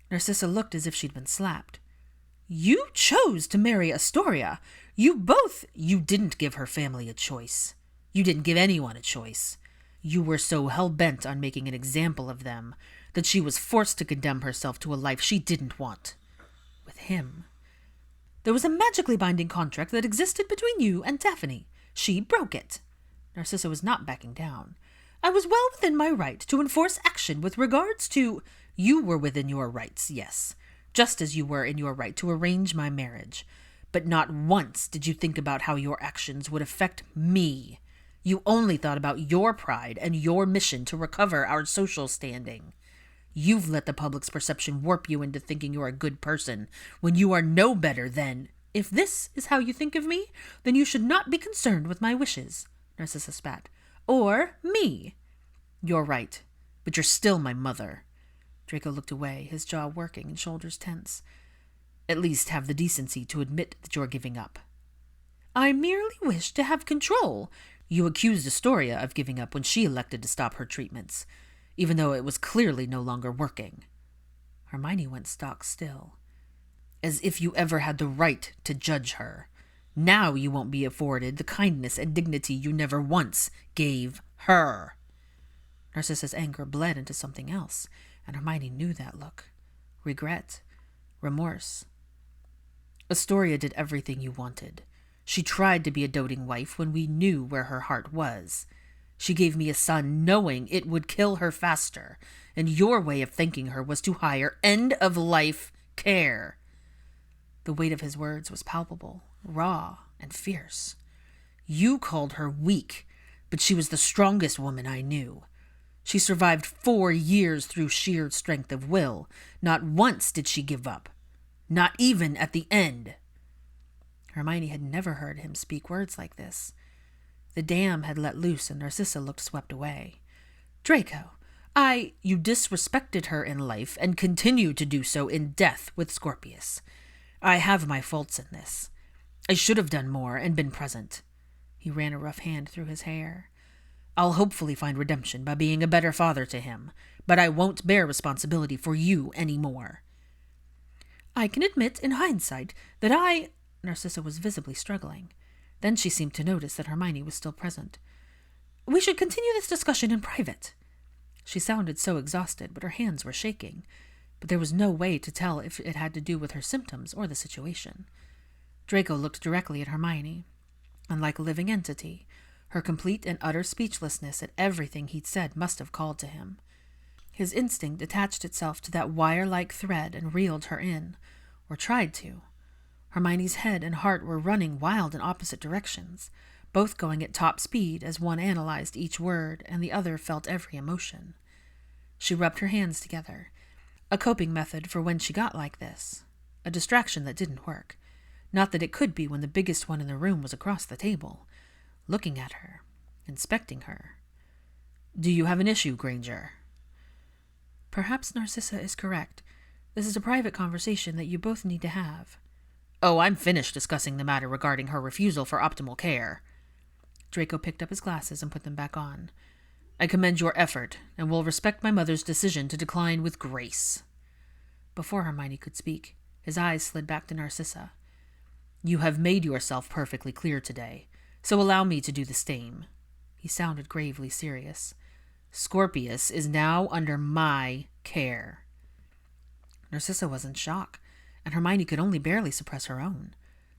Speaker 1: Narcissa looked as if she'd been slapped.
Speaker 2: You chose to marry Astoria. You didn't give her family a choice. You didn't give anyone a choice. You were so hell-bent on making an example of them that she was forced to condemn herself to a life she didn't want.
Speaker 1: With him. There was a magically binding contract that existed between you and Daphne. She broke it. Narcissa was not backing down. I was well within my right to enforce action with regards to...
Speaker 2: You were within your rights, yes, just as you were in your right to arrange my marriage. But not once did you think about how your actions would affect me. You only thought about your pride and your mission to recover our social standing. You've let the public's perception warp you into thinking you're a good person when you are no better than...
Speaker 1: If this is how you think of me, then you should not be concerned with my wishes, Narcissa spat. Or me.
Speaker 2: You're right, but you're still my mother.
Speaker 1: Draco looked away, his jaw working and shoulders tense.
Speaker 2: At least have the decency to admit that you're giving up.
Speaker 1: I merely wish to have control.
Speaker 2: You accused Astoria of giving up when she elected to stop her treatments, even though it was clearly no longer working.
Speaker 1: Hermione went stock still.
Speaker 2: As if you ever had the right to judge her. Now you won't be afforded the kindness and dignity you never once gave her.
Speaker 1: Narcissa's anger bled into something else, and Hermione knew that look. Regret. Remorse.
Speaker 2: Astoria did everything you wanted. She tried to be a doting wife when we knew where her heart was. She gave me a son knowing it would kill her faster, and your way of thanking her was to hire end-of-life care.
Speaker 1: The weight of his words was palpable, raw, and fierce.
Speaker 2: You called her weak, but she was the strongest woman I knew. She survived 4 years through sheer strength of will. Not once did she give up. Not even at the end.
Speaker 1: Hermione had never heard him speak words like this. The dam had let loose and Narcissa looked swept away. Draco,
Speaker 2: You disrespected her in life and continue to do so in death with Scorpius. I have my faults in this. I should have done more and been present." He ran a rough hand through his hair. "I'll hopefully find redemption by being a better father to him, but I won't bear responsibility for you anymore."
Speaker 1: "I can admit in hindsight that Narcissa was visibly struggling. Then she seemed to notice that Hermione was still present. "We should continue this discussion in private." She sounded so exhausted, but her hands were shaking. But there was no way to tell if it had to do with her symptoms or the situation. Draco looked directly at Hermione. Unlike a living entity, her complete and utter speechlessness at everything he'd said must have called to him. His instinct attached itself to that wire-like thread and reeled her in, or tried to. Hermione's head and heart were running wild in opposite directions, both going at top speed as one analyzed each word and the other felt every emotion. She rubbed her hands together, a coping method for when she got like this, a distraction that didn't work. Not that it could be when the biggest one in the room was across the table, looking at her, inspecting her.
Speaker 2: "Do you have an issue, Granger?"
Speaker 1: "Perhaps Narcissa is correct. This is a private conversation that you both need to have."
Speaker 2: "Oh, I'm finished discussing the matter regarding her refusal for optimal care."
Speaker 1: Draco picked up his glasses and put them back on.
Speaker 2: "I commend your effort, and will respect my mother's decision to decline with grace."
Speaker 1: Before Hermione could speak, his eyes slid back to Narcissa.
Speaker 2: "You have made yourself perfectly clear today, so allow me to do the same." He sounded gravely serious. "Scorpius is now under my care."
Speaker 1: Narcissa was in shock, and Hermione could only barely suppress her own.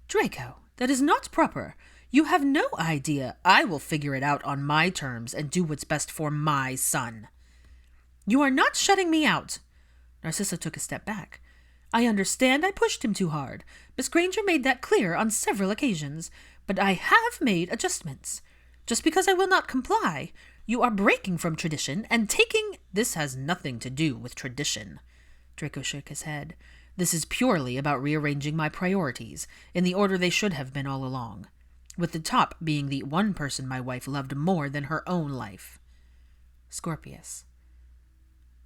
Speaker 2: "Draco, that is not proper. You have no idea. I will figure it out on my terms and do what's best for my son." "You are not shutting me out."
Speaker 1: Narcissa took a step back.
Speaker 2: "I understand I pushed him too hard. Miss Granger made that clear on several occasions, but I have made adjustments. Just because I will not comply, you are breaking from tradition and taking—" "This has nothing to do with tradition." Draco shook his head. "This is purely about rearranging my priorities in the order they should have been all along, with the top being the one person my wife loved more than her own life.
Speaker 1: Scorpius."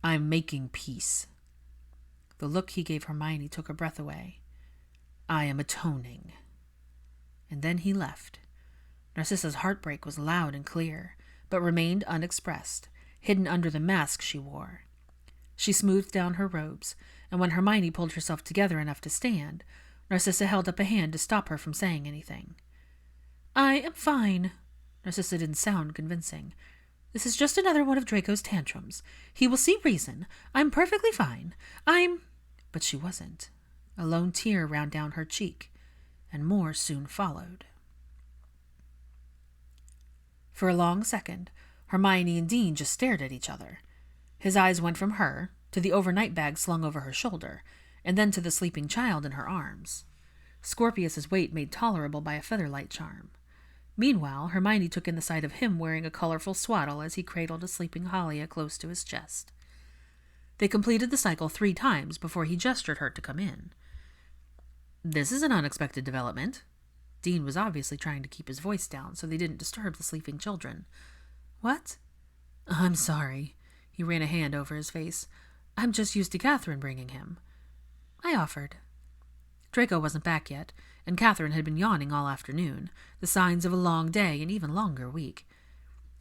Speaker 2: "I'm making peace."
Speaker 1: The look he gave Hermione took her breath away.
Speaker 2: "I am atoning."
Speaker 1: And then he left. Narcissa's heartbreak was loud and clear, but remained unexpressed, hidden under the mask she wore. She smoothed down her robes, and when Hermione pulled herself together enough to stand, Narcissa held up a hand to stop her from saying anything. "I am fine." Narcissa didn't sound convincing. "This is just another one of Draco's tantrums. He will see reason. I'm perfectly fine. But she wasn't. A lone tear ran down her cheek, and more soon followed. For a long second, Hermione and Dean just stared at each other. His eyes went from her to the overnight bag slung over her shoulder, and then to the sleeping child in her arms. Scorpius's weight made tolerable by a featherlight charm. Meanwhile, Hermione took in the sight of him wearing a colorful swaddle as he cradled a sleeping Halia close to his chest. They completed the cycle 3 times before he gestured her to come in. "This is an unexpected development." Dean was obviously trying to keep his voice down so they didn't disturb the sleeping children. "What?" "I'm sorry." He ran a hand over his face. "I'm just used to Catherine bringing him." I offered. Draco wasn't back yet, and Catherine had been yawning all afternoon, the signs of a long day and even longer week.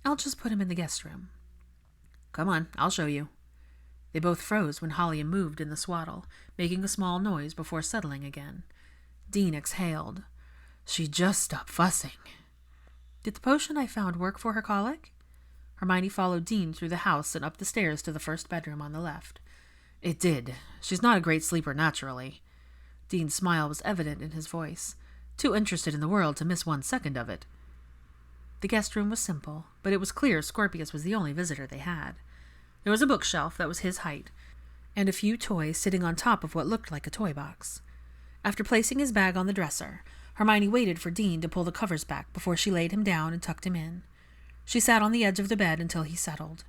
Speaker 1: "I'll just put him in the guest room." "Come on, I'll show you." They both froze when Halia moved in the swaddle, making a small noise before settling again. Dean exhaled. She just stopped fussing. "Did the potion I found work for her colic?" Hermione followed Dean through the house and up the stairs to the first bedroom on the left. "It did. She's not a great sleeper naturally." Dean's smile was evident in his voice, too interested in the world to miss 1 second of it. The guest room was simple, but it was clear Scorpius was the only visitor they had. There was a bookshelf that was his height, and a few toys sitting on top of what looked like a toy box. After placing his bag on the dresser, Hermione waited for Dean to pull the covers back before she laid him down and tucked him in. She sat on the edge of the bed until he settled.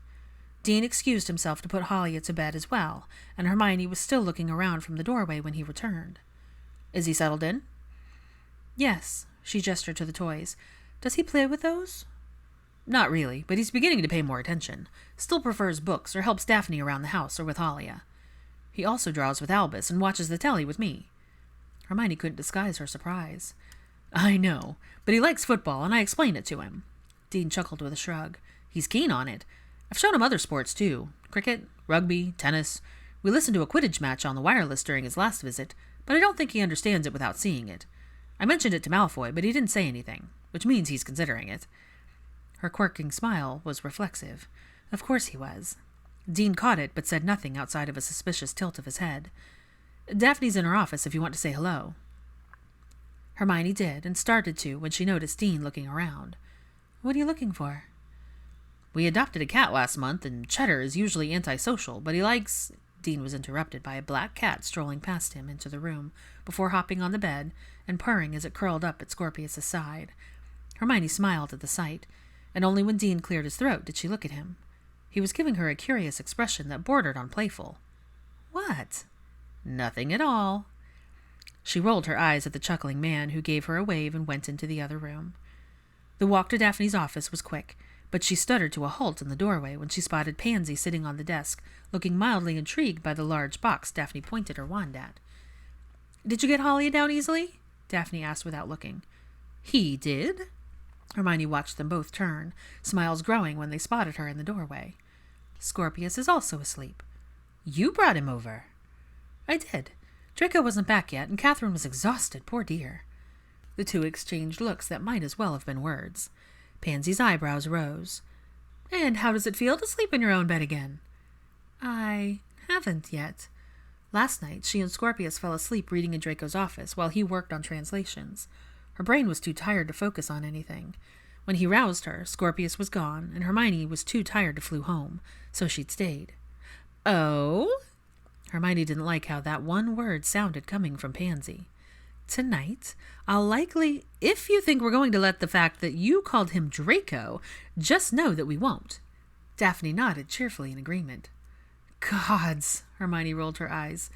Speaker 1: Dean excused himself to put Halia to bed as well, and Hermione was still looking around from the doorway when he returned. "Is he settled in?" "Yes," she gestured to the toys. "Does he play with those?"
Speaker 2: Not really, but he's beginning to pay more attention. Still prefers books or helps Daphne around the house or with Halia. He also draws with Albus and watches the telly with me. Hermione couldn't disguise her surprise. I know, but he likes football, and I explained it to him. Dean chuckled with a shrug. He's keen on it. I've shown him other sports, too. Cricket, rugby, tennis. We listened to a Quidditch match on the wireless during his last visit, but I don't think he understands it without seeing it. I mentioned it to Malfoy, but he didn't say anything, which means he's considering it. Her quirking smile was reflexive. Of course he was. Dean caught it, but said nothing outside of a suspicious tilt of his head. Daphne's in her office if you want to say hello. Hermione did, and started to when she noticed Dean looking around. What are you looking for? We adopted a cat last month, and Cheddar is usually antisocial, but he likes... Dean was interrupted by a black cat strolling past him into the room before hopping on the bed and purring as it curled up at Scorpius's side. Hermione smiled at the sight, and only when Dean cleared his throat did she look at him. He was giving her a curious expression that bordered on playful. What? Nothing at all. She rolled her eyes at the chuckling man, who gave her a wave and went into the other room. The walk to Daphne's office was quick, but she stuttered to a halt in the doorway when she spotted Pansy sitting on the desk, looking mildly intrigued by the large box Daphne pointed her wand at. Did you get Halia down easily? Daphne asked without looking. He did? Hermione watched them both turn, smiles growing when they spotted her in the doorway. Scorpius is also asleep. You brought him over. I did. Draco wasn't back yet, and Catherine was exhausted, poor dear. The two exchanged looks that might as well have been words. Pansy's eyebrows rose. And how does it feel to sleep in your own bed again? I haven't yet. Last night, she and Scorpius fell asleep reading in Draco's office while he worked on translations. Her brain was too tired to focus on anything. When he roused her, Scorpius was gone, and Hermione was too tired to flew home, so she'd stayed. Oh? Hermione didn't like how that one word sounded coming from Pansy. Tonight, I'll likely, if you think we're going to let the fact that you called him Draco, just know that we won't. Daphne nodded cheerfully in agreement. Gods, Hermione rolled her eyes.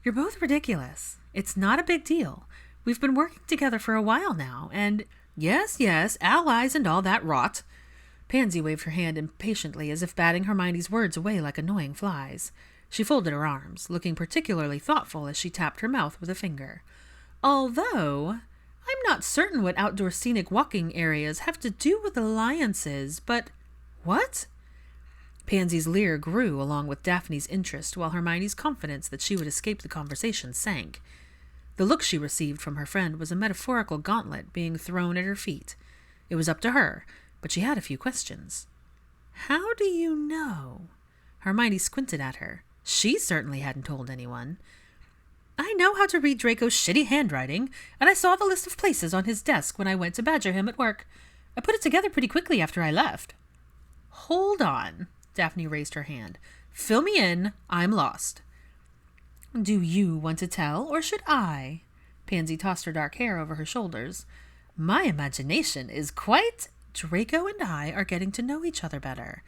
Speaker 2: You're both ridiculous. It's not a big deal. We've been working together for a while now, and... Yes, allies and all that rot. Pansy waved her hand impatiently as if batting Hermione's words away like annoying flies. She folded her arms, looking particularly thoughtful as she tapped her mouth with a finger. Although, I'm not certain what outdoor scenic walking areas have to do with alliances, but... What? Pansy's leer grew along with Daphne's interest, while Hermione's confidence that she would escape the conversation sank. The look she received from her friend was a metaphorical gauntlet being thrown at her feet. It was up to her, but she had a few questions. How do you know? Hermione squinted at her. She certainly hadn't told anyone. I know how to read Draco's shitty handwriting, and I saw the list of places on his desk when I went to badger him at work. I put it together pretty quickly after I left. Hold on. Daphne raised her hand. Fill me in. I'm lost. Do you want to tell, or should I? Pansy tossed her dark hair over her shoulders. My imagination is quite... Draco and I are getting to know each other better.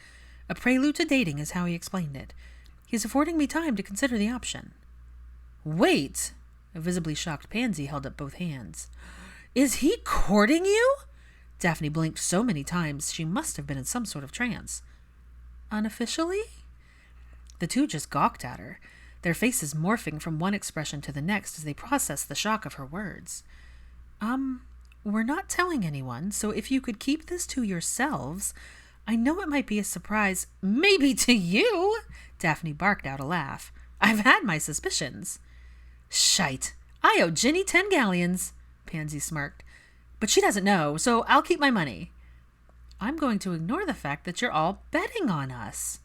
Speaker 2: A prelude to dating is how he explained it. He's affording me time to consider the option. Wait! A visibly shocked Pansy held up both hands. Is he courting you? Daphne blinked so many times she must have been in some sort of trance. Unofficially? The two just gawked at her, their faces morphing from one expression to the next as they processed the shock of her words. We're not telling anyone, so if you could keep this to yourselves, I know it might be a surprise, maybe to you, Daphne barked out a laugh. I've had my suspicions. Shite, I owe Ginny 10 galleons, Pansy smirked. But she doesn't know, so I'll keep my money. I'm going to ignore the fact that you're all betting on us.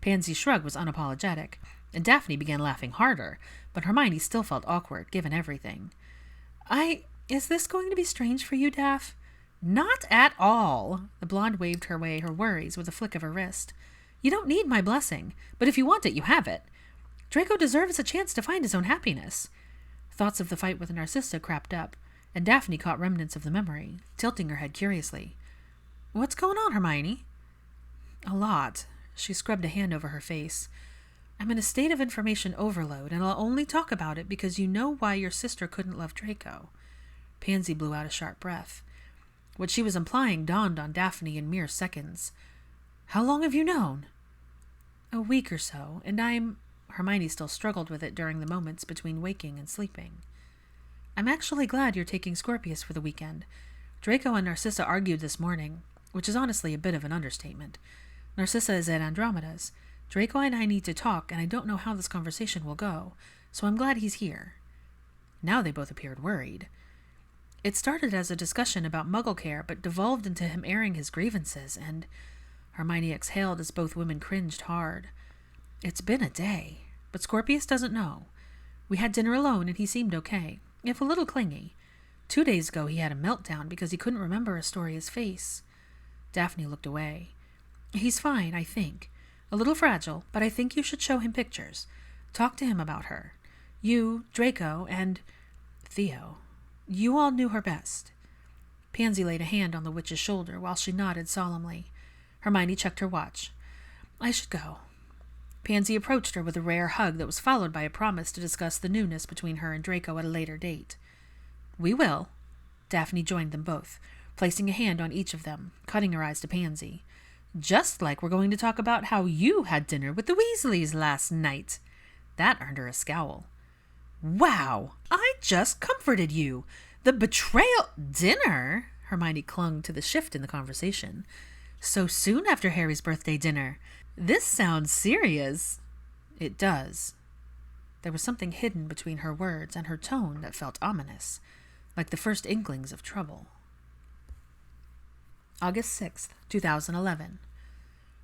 Speaker 2: Pansy's shrug was unapologetic, and Daphne began laughing harder, but Hermione still felt awkward, given everything. Is this going to be strange for you, Daph? Not at all. The blonde waved her away her worries with a flick of her wrist. You don't need my blessing, but if you want it, you have it. Draco deserves a chance to find his own happiness. Thoughts of the fight with Narcissa crept up, and Daphne caught remnants of the memory, tilting her head curiously. What's going on, Hermione? A lot. She scrubbed a hand over her face. I'm in a state of information overload, and I'll only talk about it because you know why your sister couldn't love Draco. Pansy blew out a sharp breath. What she was implying dawned on Daphne in mere seconds. "How long have you known?" "A week or so, and Hermione still struggled with it during the moments between waking and sleeping. "I'm actually glad you're taking Scorpius for the weekend. Draco and Narcissa argued this morning, which is honestly a bit of an understatement. Narcissa is at Andromeda's. Draco and I need to talk, and I don't know how this conversation will go, so I'm glad he's here." Now they both appeared worried. It started as a discussion about Muggle care, but devolved into him airing his grievances, and Hermione exhaled as both women cringed hard. It's been a day, but Scorpius doesn't know. We had dinner alone, and he seemed okay, if a little clingy. 2 days ago he had a meltdown because he couldn't remember Astoria's face. Daphne looked away. "He's fine, I think. A little fragile, but I think you should show him pictures. Talk to him about her. You, Draco, and Theo. You all knew her best." Pansy laid a hand on the witch's shoulder while she nodded solemnly. Hermione checked her watch. "I should go." Pansy approached her with a rare hug that was followed by a promise to discuss the newness between her and Draco at a later date. "We will." Daphne joined them both, placing a hand on each of them, cutting her eyes to Pansy. "Just like we're going to talk about how you had dinner with the Weasleys last night." That earned her a scowl. "Wow! I just comforted you! The betrayal dinner?" Hermione clung to the shift in the conversation. "So soon after Harry's birthday dinner. This sounds serious." "It does." There was something hidden between her words and her tone that felt ominous, like the first inklings of trouble. August 6th, 2011.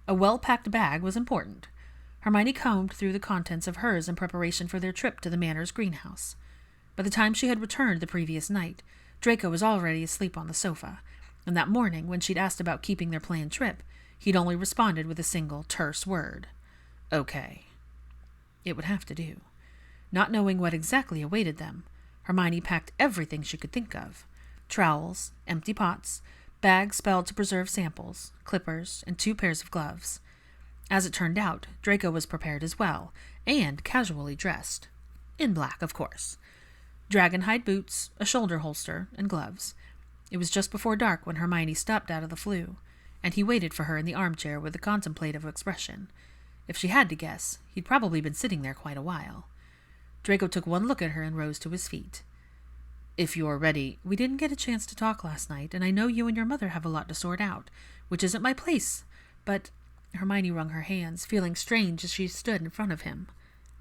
Speaker 2: A well-packed bag was important. Hermione combed through the contents of hers in preparation for their trip to the Manor's greenhouse. By the time she had returned the previous night, Draco was already asleep on the sofa, and that morning, when she'd asked about keeping their planned trip, he'd only responded with a single terse word. "Okay." It would have to do. Not knowing what exactly awaited them, Hermione packed everything she could think of. Trowels, empty pots, bags spelled to preserve samples, clippers, and 2 pairs of gloves. As it turned out, Draco was prepared as well, and casually dressed. In black, of course. Dragonhide boots, a shoulder holster, and gloves. It was just before dark when Hermione stepped out of the flue, and he waited for her in the armchair with a contemplative expression. If she had to guess, he'd probably been sitting there quite a while. Draco took one look at her and rose to his feet. "If you're ready, we didn't get a chance to talk last night, and I know you and your mother have a lot to sort out, which isn't my place, but—" Hermione wrung her hands, feeling strange as she stood in front of him.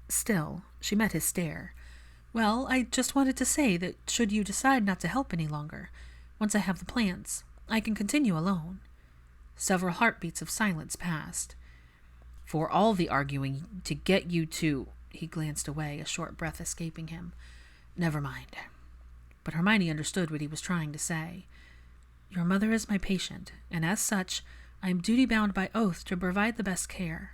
Speaker 2: Still, she met his stare. "Well, I just wanted to say that should you decide not to help any longer, once I have the plans, I can continue alone." Several heartbeats of silence passed. "For all the arguing to get you to—" He glanced away, a short breath escaping him. "Never mind." But Hermione understood what he was trying to say. "Your mother is my patient, and as such, I am duty-bound by oath to provide the best care.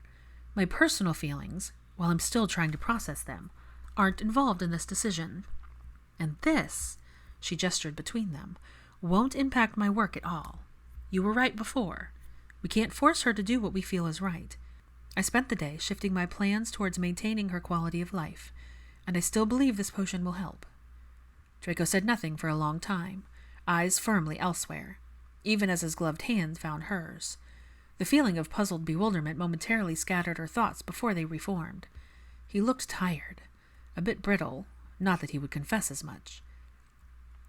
Speaker 2: My personal feelings, while I'm still trying to process them, aren't involved in this decision. And this," she gestured between them, "won't impact my work at all. You were right before. We can't force her to do what we feel is right. I spent the day shifting my plans towards maintaining her quality of life, and I still believe this potion will help." Draco said nothing for a long time, eyes firmly elsewhere, even as his gloved hand found hers. The feeling of puzzled bewilderment momentarily scattered her thoughts before they reformed. He looked tired, a bit brittle, not that he would confess as much.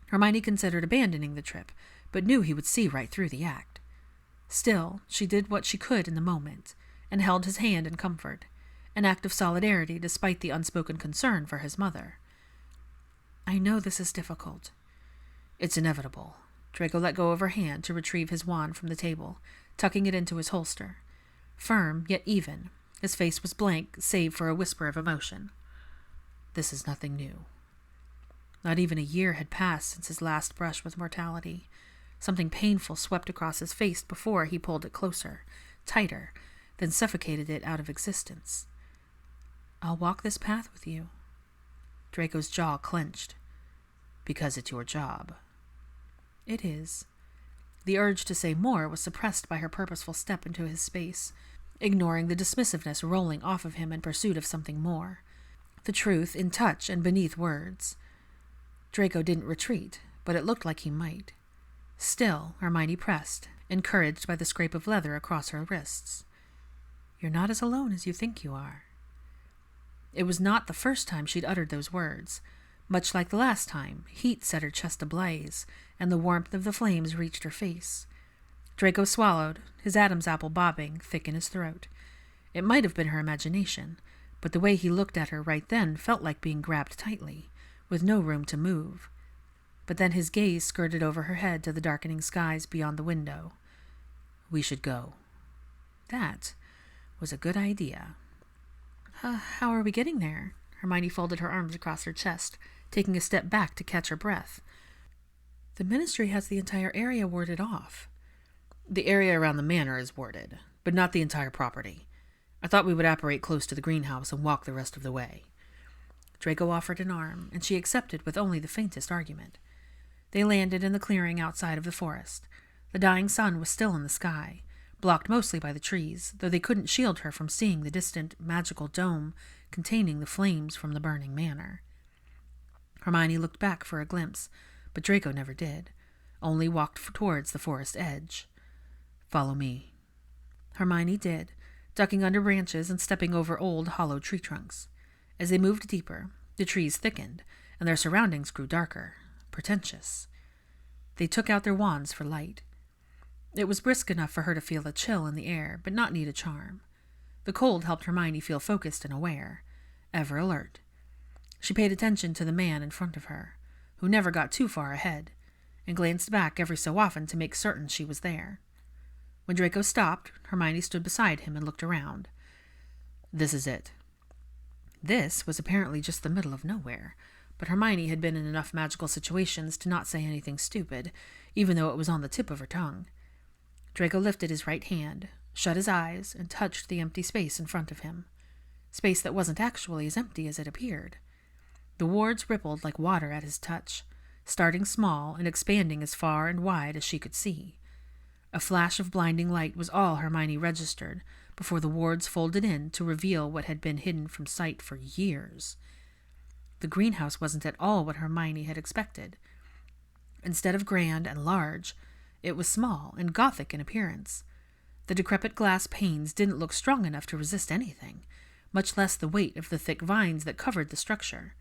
Speaker 2: Hermione considered abandoning the trip, but knew he would see right through the act. Still, she did what she could in the moment, and held his hand in comfort, an act of solidarity despite the unspoken concern for his mother. "I know this is difficult." "It's inevitable." Draco let go of her hand to retrieve his wand from the table, tucking it into his holster. Firm, yet even, his face was blank, save for a whisper of emotion. "This is nothing new." Not even a year had passed since his last brush with mortality. Something painful swept across his face before he pulled it closer, tighter, then suffocated it out of existence. "I'll walk this path with you." Draco's jaw clenched. "Because it's your job." "It is." The urge to say more was suppressed by her purposeful step into his space, ignoring the dismissiveness rolling off of him in pursuit of something more. The truth in touch and beneath words. Draco didn't retreat, but it looked like he might.
Speaker 1: Still, Hermione pressed, encouraged by the scrape of leather across her wrists. "You're not as alone as you think you are." It was not the first time she'd uttered those words. Much like the last time, heat set her chest ablaze, and the warmth of the flames reached her face. Draco swallowed, his Adam's apple bobbing thick in his throat. It might have been her imagination, but the way he looked at her right then felt like being grabbed tightly, with no room to move. But then his gaze skirted over her head to the darkening skies beyond the window. "We should go." That was a good idea. How are we getting there?" Hermione folded her arms across her chest, taking a step back to catch her breath. "The Ministry has the entire area warded off." "The area around the manor is warded, but not the entire property. I thought we would apparate close to the greenhouse and walk the rest of the way." Draco offered an arm, and she accepted with only the faintest argument. They landed in the clearing outside of the forest. The dying sun was still in the sky, blocked mostly by the trees, though they couldn't shield her from seeing the distant, magical dome containing the flames from the burning manor. Hermione looked back for a glimpse, but Draco never did, only walked towards the forest edge. "Follow me." Hermione did, ducking under branches and stepping over old, hollow tree trunks. As they moved deeper, the trees thickened, and their surroundings grew darker, pretentious. They took out their wands for light. It was brisk enough for her to feel a chill in the air, but not need a charm. The cold helped Hermione feel focused and aware, ever alert. She paid attention to the man in front of her, who never got too far ahead, and glanced back every so often to make certain she was there. When Draco stopped, Hermione stood beside him and looked around. "This is it." This was apparently just the middle of nowhere, but Hermione had been in enough magical situations to not say anything stupid, even though it was on the tip of her tongue. Draco lifted his right hand, shut his eyes, and touched the empty space in front of him. Space that wasn't actually as empty as it appeared. The wards rippled like water at his touch, starting small and expanding as far and wide as she could see. A flash of blinding light was all Hermione registered before the wards folded in to reveal what had been hidden from sight for years. The greenhouse wasn't at all what Hermione had expected. Instead of grand and large, it was small and gothic in appearance. The decrepit glass panes didn't look strong enough to resist anything, much less the weight of the thick vines that covered the structure.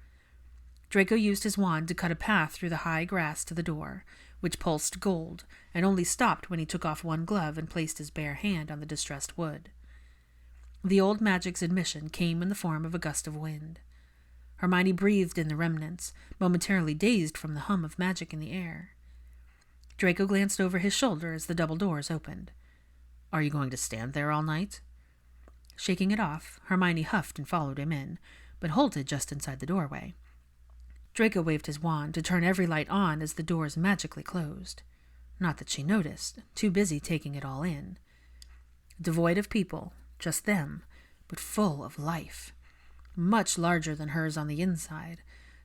Speaker 1: Draco used his wand to cut a path through the high grass to the door, which pulsed gold, and only stopped when he took off one glove and placed his bare hand on the distressed wood. The old magic's admission came in the form of a gust of wind. Hermione breathed in the remnants, momentarily dazed from the hum of magic in the air. Draco glanced over his shoulder as the double doors opened. "Are you going to stand there all night?" Shaking it off, Hermione huffed and followed him in, but halted just inside the doorway. Draco waved his wand to turn every light on as the doors magically closed. Not that she noticed, too busy taking it all in. Devoid of people, just them, but full of life. Much larger than hers on the inside.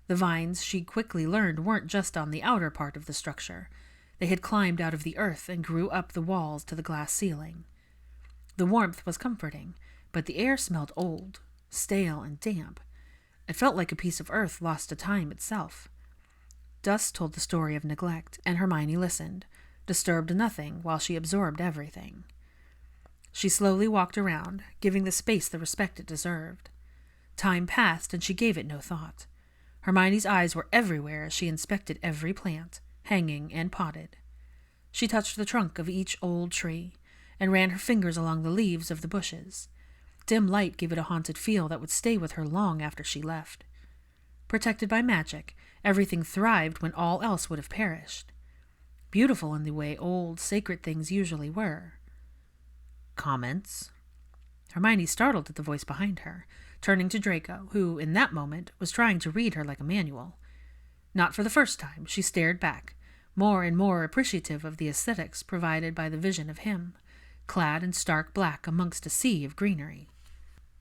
Speaker 1: The vines, she quickly learned, weren't just on the outer part of the structure. They had climbed out of the earth and grew up the walls to the glass ceiling. The warmth was comforting, but the air smelled old, stale, and damp. It felt like a piece of earth lost to time itself. Dust told the story of neglect, and Hermione listened, disturbed nothing while she absorbed everything. She slowly walked around, giving the space the respect it deserved. Time passed, and she gave it no thought. Hermione's eyes were everywhere as she inspected every plant, hanging and potted. She touched the trunk of each old tree, and ran her fingers along the leaves of the bushes. Dim light gave it a haunted feel that would stay with her long after she left. Protected by magic, everything thrived when all else would have perished. Beautiful in the way old, sacred things usually were. "Comments?" Hermione startled at the voice behind her, turning to Draco, who, in that moment, was trying to read her like a manual. Not for the first time, she stared back, more and more appreciative of the aesthetics provided by the vision of him, clad in stark black amongst a sea of greenery.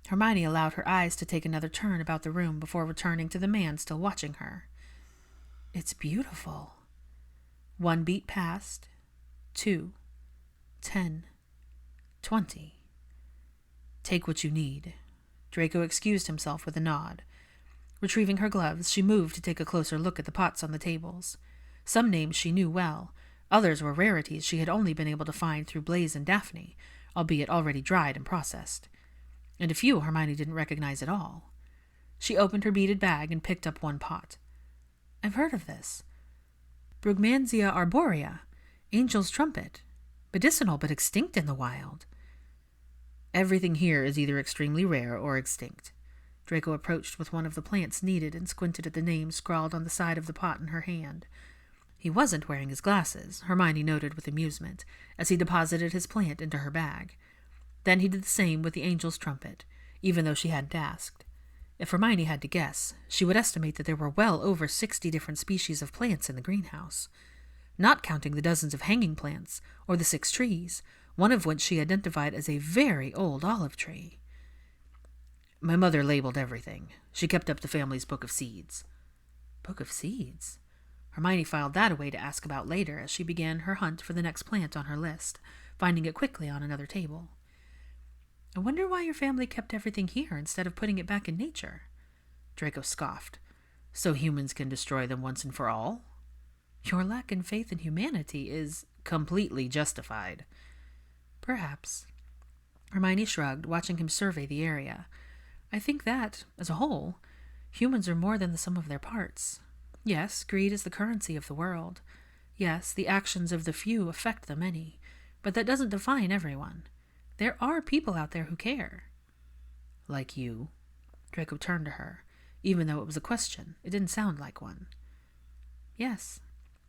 Speaker 1: Hermione allowed her eyes to take another turn about the room before returning to the man still watching her. "It's beautiful." 1 beat passed, 2, 10, 20. "Take what you need." Draco excused himself with a nod. Retrieving her gloves, she moved to take a closer look at the pots on the tables. Some names she knew well,
Speaker 2: Others were rarities she had only been able to find through Blaze and Daphne, albeit already dried and processed. And a few Hermione didn't recognize at all. She opened her beaded bag and picked up one pot. I've heard of this. Brugmansia arborea, angel's trumpet, medicinal but extinct in the wild. Everything here is either extremely rare or extinct. Draco approached with one of the plants needed and squinted at the name scrawled on the side of the pot in her hand. He wasn't wearing his glasses, Hermione noted with amusement, as he deposited his plant into her bag. Then he did the same with the angel's trumpet, even though she hadn't asked. If Hermione had to guess, she would estimate that there were well over 60 different species of plants in the greenhouse, not counting the dozens of hanging plants or the 6 trees, one of which she identified as a very old olive tree. My mother labeled everything. She kept up the family's book of seeds. Book of seeds? Hermione filed that away to ask about later as she began her hunt for the next plant on her list, finding it quickly on another table. I wonder why your family kept everything here instead of putting it back in nature. Draco scoffed. So humans can destroy them once and for all? Your lack in faith in humanity is completely justified. Perhaps. Hermione shrugged, watching him survey the area. I think that, as a whole, humans are more than the sum of their parts. Yes, greed is the currency of the world. Yes, the actions of the few affect the many, but that doesn't define everyone. There are people out there who care. Like you. Draco turned to her. Even though it was a question, it didn't sound like one. Yes.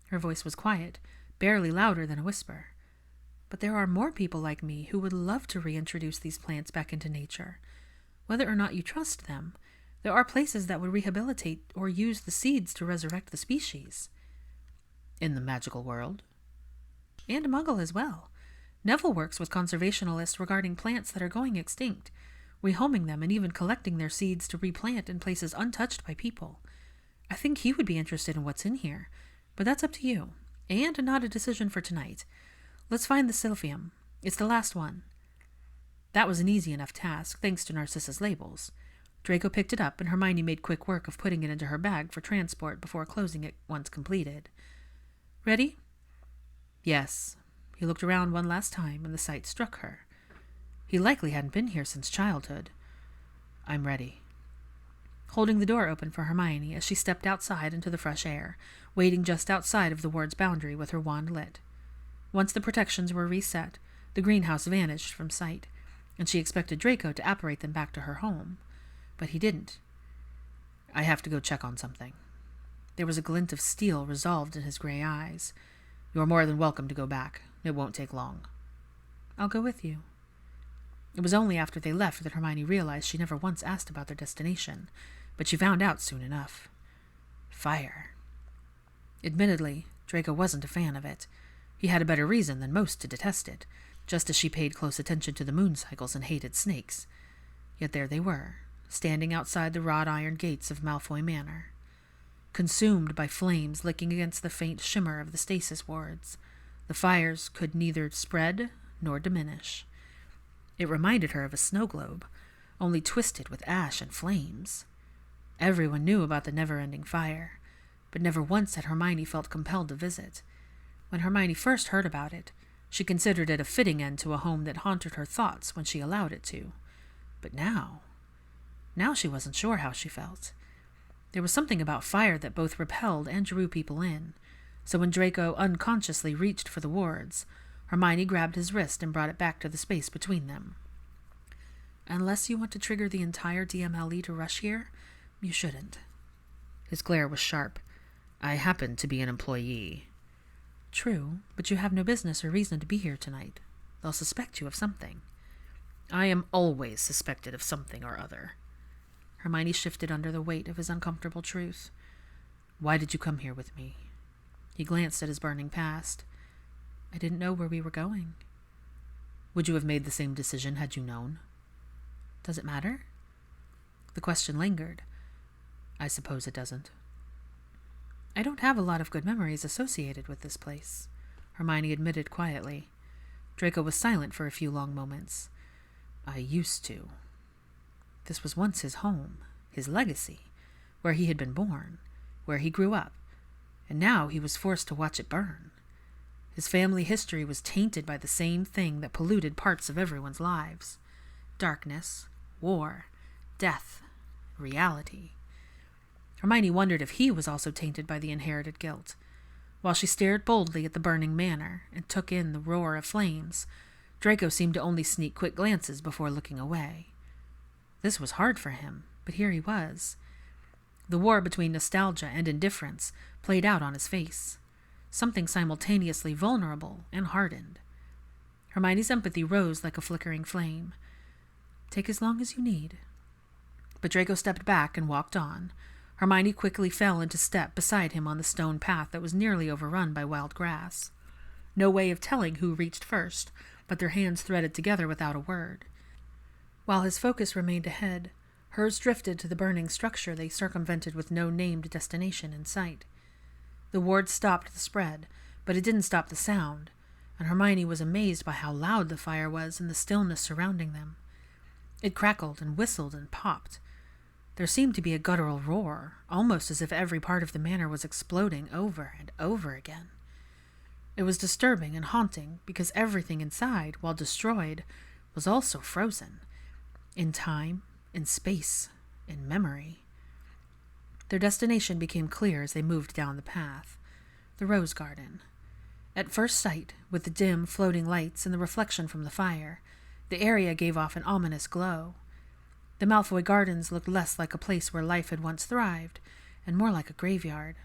Speaker 2: Her voice was quiet, barely louder than a whisper. But there are more people like me who would love to reintroduce these plants back into nature. Whether or not you trust them, there are places that would rehabilitate or use the seeds to resurrect the species. In the magical world? And Muggle as well. Neville works with conservationalists regarding plants that are going extinct, rehoming them and even collecting their seeds to replant in places untouched by people. I think he would be interested in what's in here, but that's up to you, and not a decision for tonight. Let's find the Silphium. It's the last one. That was an easy enough task, thanks to Narcissa's labels. Draco picked it up, and Hermione made quick work of putting it into her bag for transport before closing it once completed. Ready? Yes. He looked around one last time, and the sight struck her. He likely hadn't been here since childhood. I'm ready. Holding the door open for Hermione as she stepped outside into the fresh air, waiting just outside of the ward's boundary with her wand lit. Once the protections were reset, the greenhouse vanished from sight, and she expected Draco to apparate them back to her home. But he didn't. I have to go check on something. There was a glint of steel resolved in his gray eyes. You are more than welcome to go back. It won't take long. I'll go with you. It was only after they left that Hermione realized she never once asked about their destination, but she found out soon enough. Fire. Admittedly, Draco wasn't a fan of it. He had a better reason than most to detest it, just as she paid close attention to the moon cycles and hated snakes. Yet there they were, standing outside the wrought iron gates of Malfoy Manor, consumed by flames licking against the faint shimmer of the stasis wards. The fires could neither spread nor diminish. It reminded her of a snow globe, only twisted with ash and flames. Everyone knew about the never-ending fire, but never once had Hermione felt compelled to visit. When Hermione first heard about it, she considered it a fitting end to a home that haunted her thoughts when she allowed it to. But now she wasn't sure how she felt. There was something about fire that both repelled and drew people in, so when Draco unconsciously reached for the wards, Hermione grabbed his wrist and brought it back to the space between them. Unless you want to trigger the entire DMLE to rush here, you shouldn't. His glare was sharp. I happen to be an employee. True, but you have no business or reason to be here tonight. They'll suspect you of something. I am always suspected of something or other. Hermione shifted under the weight of his uncomfortable truth. Why did you come here with me? He glanced at his burning past. I didn't know where we were going. Would you have made the same decision had you known? Does it matter? The question lingered. I suppose it doesn't. I don't have a lot of good memories associated with this place, Hermione admitted quietly. Draco was silent for a few long moments. I used to. This was once his home, his legacy, where he had been born, where he grew up, and now he was forced to watch it burn.
Speaker 1: His family history was tainted by the same thing that polluted parts of everyone's lives: darkness, war, death, reality. Hermione wondered if he was also tainted by the inherited guilt. While she stared boldly at the burning manor and took in the roar of flames, Draco seemed to only sneak quick glances before looking away. This was hard for him, but here he was. The war between nostalgia and indifference played out on his face, something simultaneously vulnerable and hardened. Hermione's empathy rose like a flickering flame. "Take as long as you need." But Draco stepped back and walked on. Hermione quickly fell into step beside him on the stone path that was nearly overrun by wild grass. No way of telling who reached first, but their hands threaded together without a word. While his focus remained ahead, hers drifted to the burning structure they circumvented with no named destination in sight. The ward stopped the spread, but it didn't stop the sound, and Hermione was amazed by how loud the fire was in the stillness surrounding them. It crackled and whistled and popped. There seemed to be a guttural roar, almost as if every part of the manor was exploding over and over again. It was disturbing and haunting because everything inside, while destroyed, was also frozen. In time, in space, in memory. Their destination became clear as they moved down the path: the rose garden. At first sight, with the dim, floating lights and the reflection from the fire, the area gave off an ominous glow. The Malfoy Gardens looked less like a place where life had once thrived, and more like a graveyard.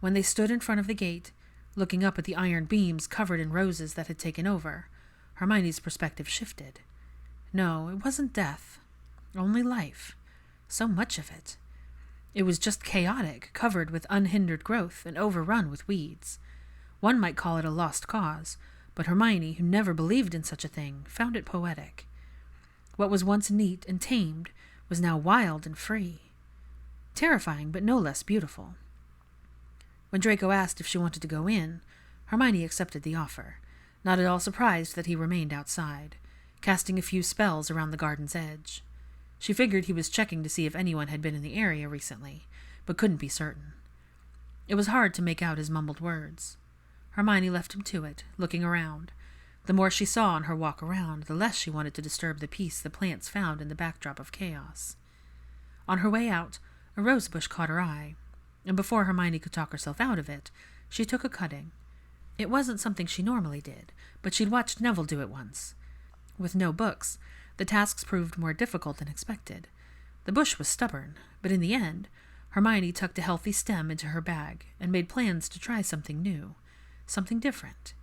Speaker 1: When they stood in front of the gate, looking up at the iron beams covered in roses that had taken over, Hermione's perspective shifted. No, it wasn't death. Only life. So much of it. It was just chaotic, covered with unhindered growth and overrun with weeds. One might call it a lost cause, but Hermione, who never believed in such a thing, found it poetic. What was once neat and tamed was now wild and free. Terrifying, but no less beautiful. When Draco asked if she wanted to go in, Hermione accepted the offer, not at all surprised that he remained outside, casting a few spells around the garden's edge. She figured he was checking to see if anyone had been in the area recently, but couldn't be certain. It was hard to make out his mumbled words. Hermione left him to it, looking around. The more she saw on her walk around, the less she wanted to disturb the peace the plants found in the backdrop of chaos. On her way out, a rosebush caught her eye, and before Hermione could talk herself out of it, she took a cutting. It wasn't something she normally did, but she'd watched Neville do it once. With no books, the tasks proved more difficult than expected. The bush was stubborn, but in the end, Hermione tucked a healthy stem into her bag and made plans to try something new, something different.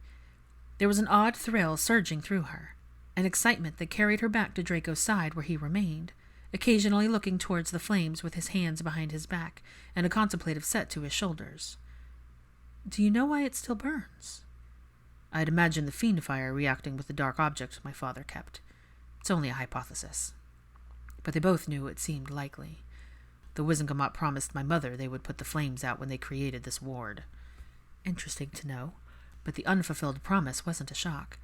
Speaker 1: There was an odd thrill surging through her, an excitement that carried her back to Draco's side where he remained, occasionally looking towards the flames with his hands behind his back and a contemplative set to his shoulders. "Do you know why it still burns?" "I'd imagine the fiend fire reacting with the dark object my father kept. It's only a hypothesis." But they both knew it seemed likely. The Wizengamot promised my mother they would put the flames out when they created this ward. Interesting to know, but the unfulfilled promise wasn't a shock.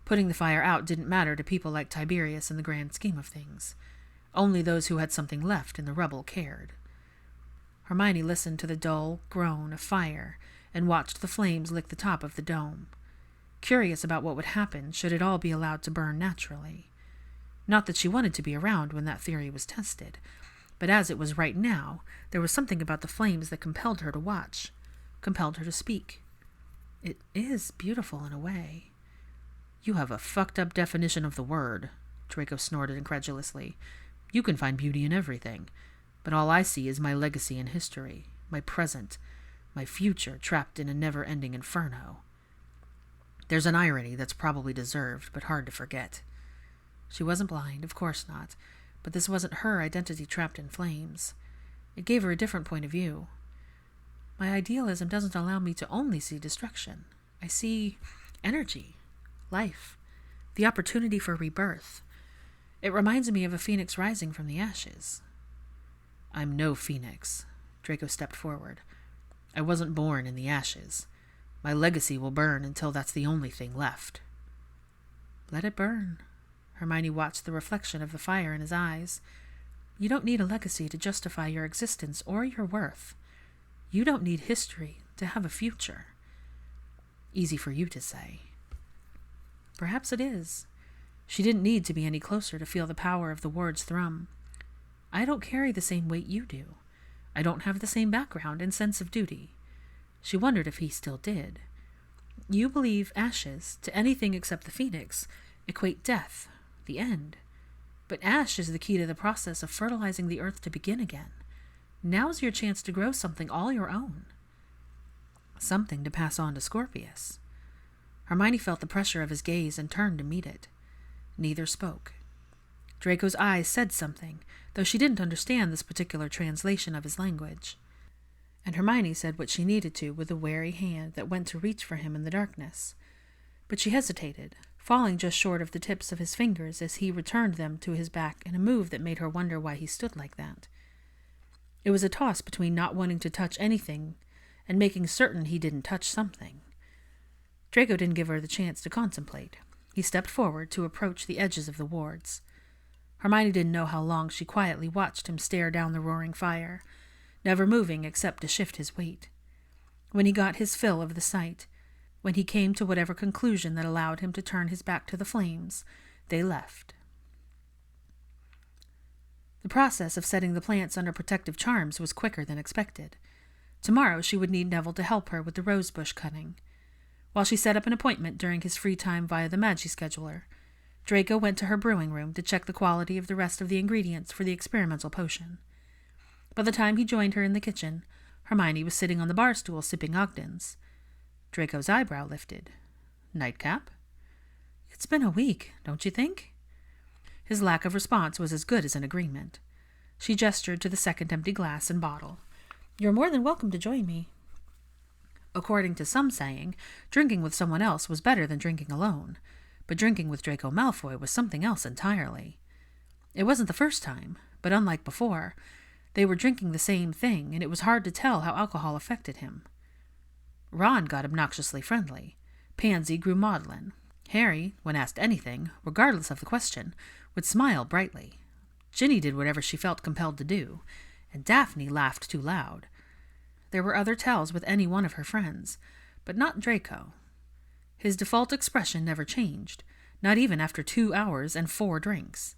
Speaker 1: Putting the fire out didn't matter to people like Tiberius in the grand scheme of things. Only those who had something left in the rubble cared. Hermione listened to the dull groan of fire and watched the flames lick the top of the dome. Curious about what would happen should it all be allowed to burn naturally. Not that she wanted to be around when that theory was tested, but as it was right now, there was something about the flames that compelled her to watch, compelled her to speak. "It is beautiful in a way." "You have a fucked up definition of the word," Draco snorted incredulously. "You can find beauty in everything, but all I see is my legacy in history, my present, my future trapped in a never-ending inferno. There's an irony that's probably deserved, but hard to forget." She wasn't blind, of course not, but this wasn't her identity trapped in flames. It gave her a different point of view. "My idealism doesn't allow me to only see destruction. I see energy, life, the opportunity for rebirth. It reminds me of a phoenix rising from the ashes." "I'm no phoenix." Draco stepped forward. "I wasn't born in the ashes. My legacy will burn until that's the only thing left." "Let it burn." Hermione watched the reflection of the fire in his eyes. "You don't need a legacy to justify your existence or your worth. You don't need history to have a future." Easy for you to say. Perhaps it is. She didn't need to be any closer to feel the power of the words thrum. I don't carry the same weight you do. I don't have the same background and sense of duty. She wondered if he still did. You believe ashes, to anything except the phoenix, equate death, the end. But ash is the key to the process of fertilizing the earth to begin again. Now's your chance to grow something all your own. Something to pass on to Scorpius. Hermione felt the pressure of his gaze and turned to meet it. Neither spoke. Draco's eyes said something, though she didn't understand this particular translation of his language. And Hermione said what she needed to with a wary hand that went to reach for him in the darkness. But she hesitated, falling just short of the tips of his fingers as he returned them to his back in a move that made her wonder why he stood like that. It was a toss between not wanting to touch anything and making certain he didn't touch something. Draco didn't give her the chance to contemplate. He stepped forward to approach the edges of the wards. Hermione didn't know how long she quietly watched him stare down the roaring fire, never moving except to shift his weight. When he got his fill of the sight, when he came to whatever conclusion that allowed him to turn his back to the flames, they left. The process of setting the plants under protective charms was quicker than expected. Tomorrow she would need Neville to help her with the rosebush cutting. While she set up an appointment during his free time via the Magi-scheduler, Draco went to her brewing room to check the quality of the rest of the ingredients for the experimental potion. By the time he joined her in the kitchen, Hermione was sitting on the bar stool sipping Ogden's. Draco's eyebrow lifted. Nightcap? It's been a week, don't you think? His lack of response was as good as an agreement. She gestured to the second empty glass and bottle. You're more than welcome to join me. According to some saying, drinking with someone else was better than drinking alone, but drinking with Draco Malfoy was something else entirely. It wasn't the first time, but unlike before, they were drinking the same thing, and it was hard to tell how alcohol affected him. Ron got obnoxiously friendly. Pansy grew maudlin. Harry, when asked anything, regardless of the question, would smile brightly. Ginny did whatever she felt compelled to do, and Daphne laughed too loud. There were other tells with any one of her friends, but not Draco. His default expression never changed, not even after 2 hours and 4 drinks.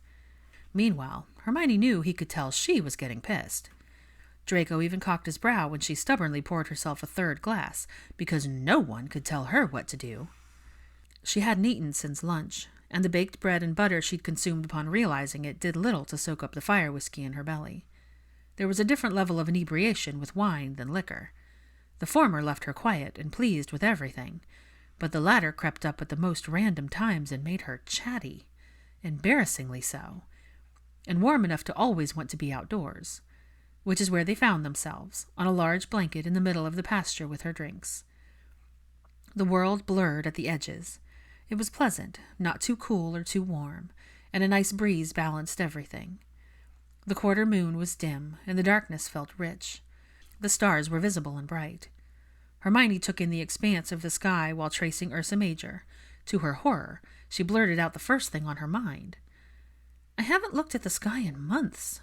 Speaker 1: Meanwhile, Hermione knew he could tell she was getting pissed. Draco even cocked his brow when she stubbornly poured herself a third glass, because no one could tell her what to do. She hadn't eaten since lunch, and the baked bread and butter she'd consumed upon realizing it did little to soak up the fire whiskey in her belly. There was a different level of inebriation with wine than liquor. The former left her quiet and pleased with everything, but the latter crept up at the most random times and made her chatty, embarrassingly so, and warm enough to always want to be outdoors, which is where they found themselves, on a large blanket in the middle of the pasture with her drinks. The world blurred at the edges. It was pleasant, not too cool or too warm, and a nice breeze balanced everything. The quarter moon was dim, and the darkness felt rich. The stars were visible and bright. Hermione took in the expanse of the sky while tracing Ursa Major. To her horror, she blurted out the first thing on her mind. I haven't looked at the sky in months.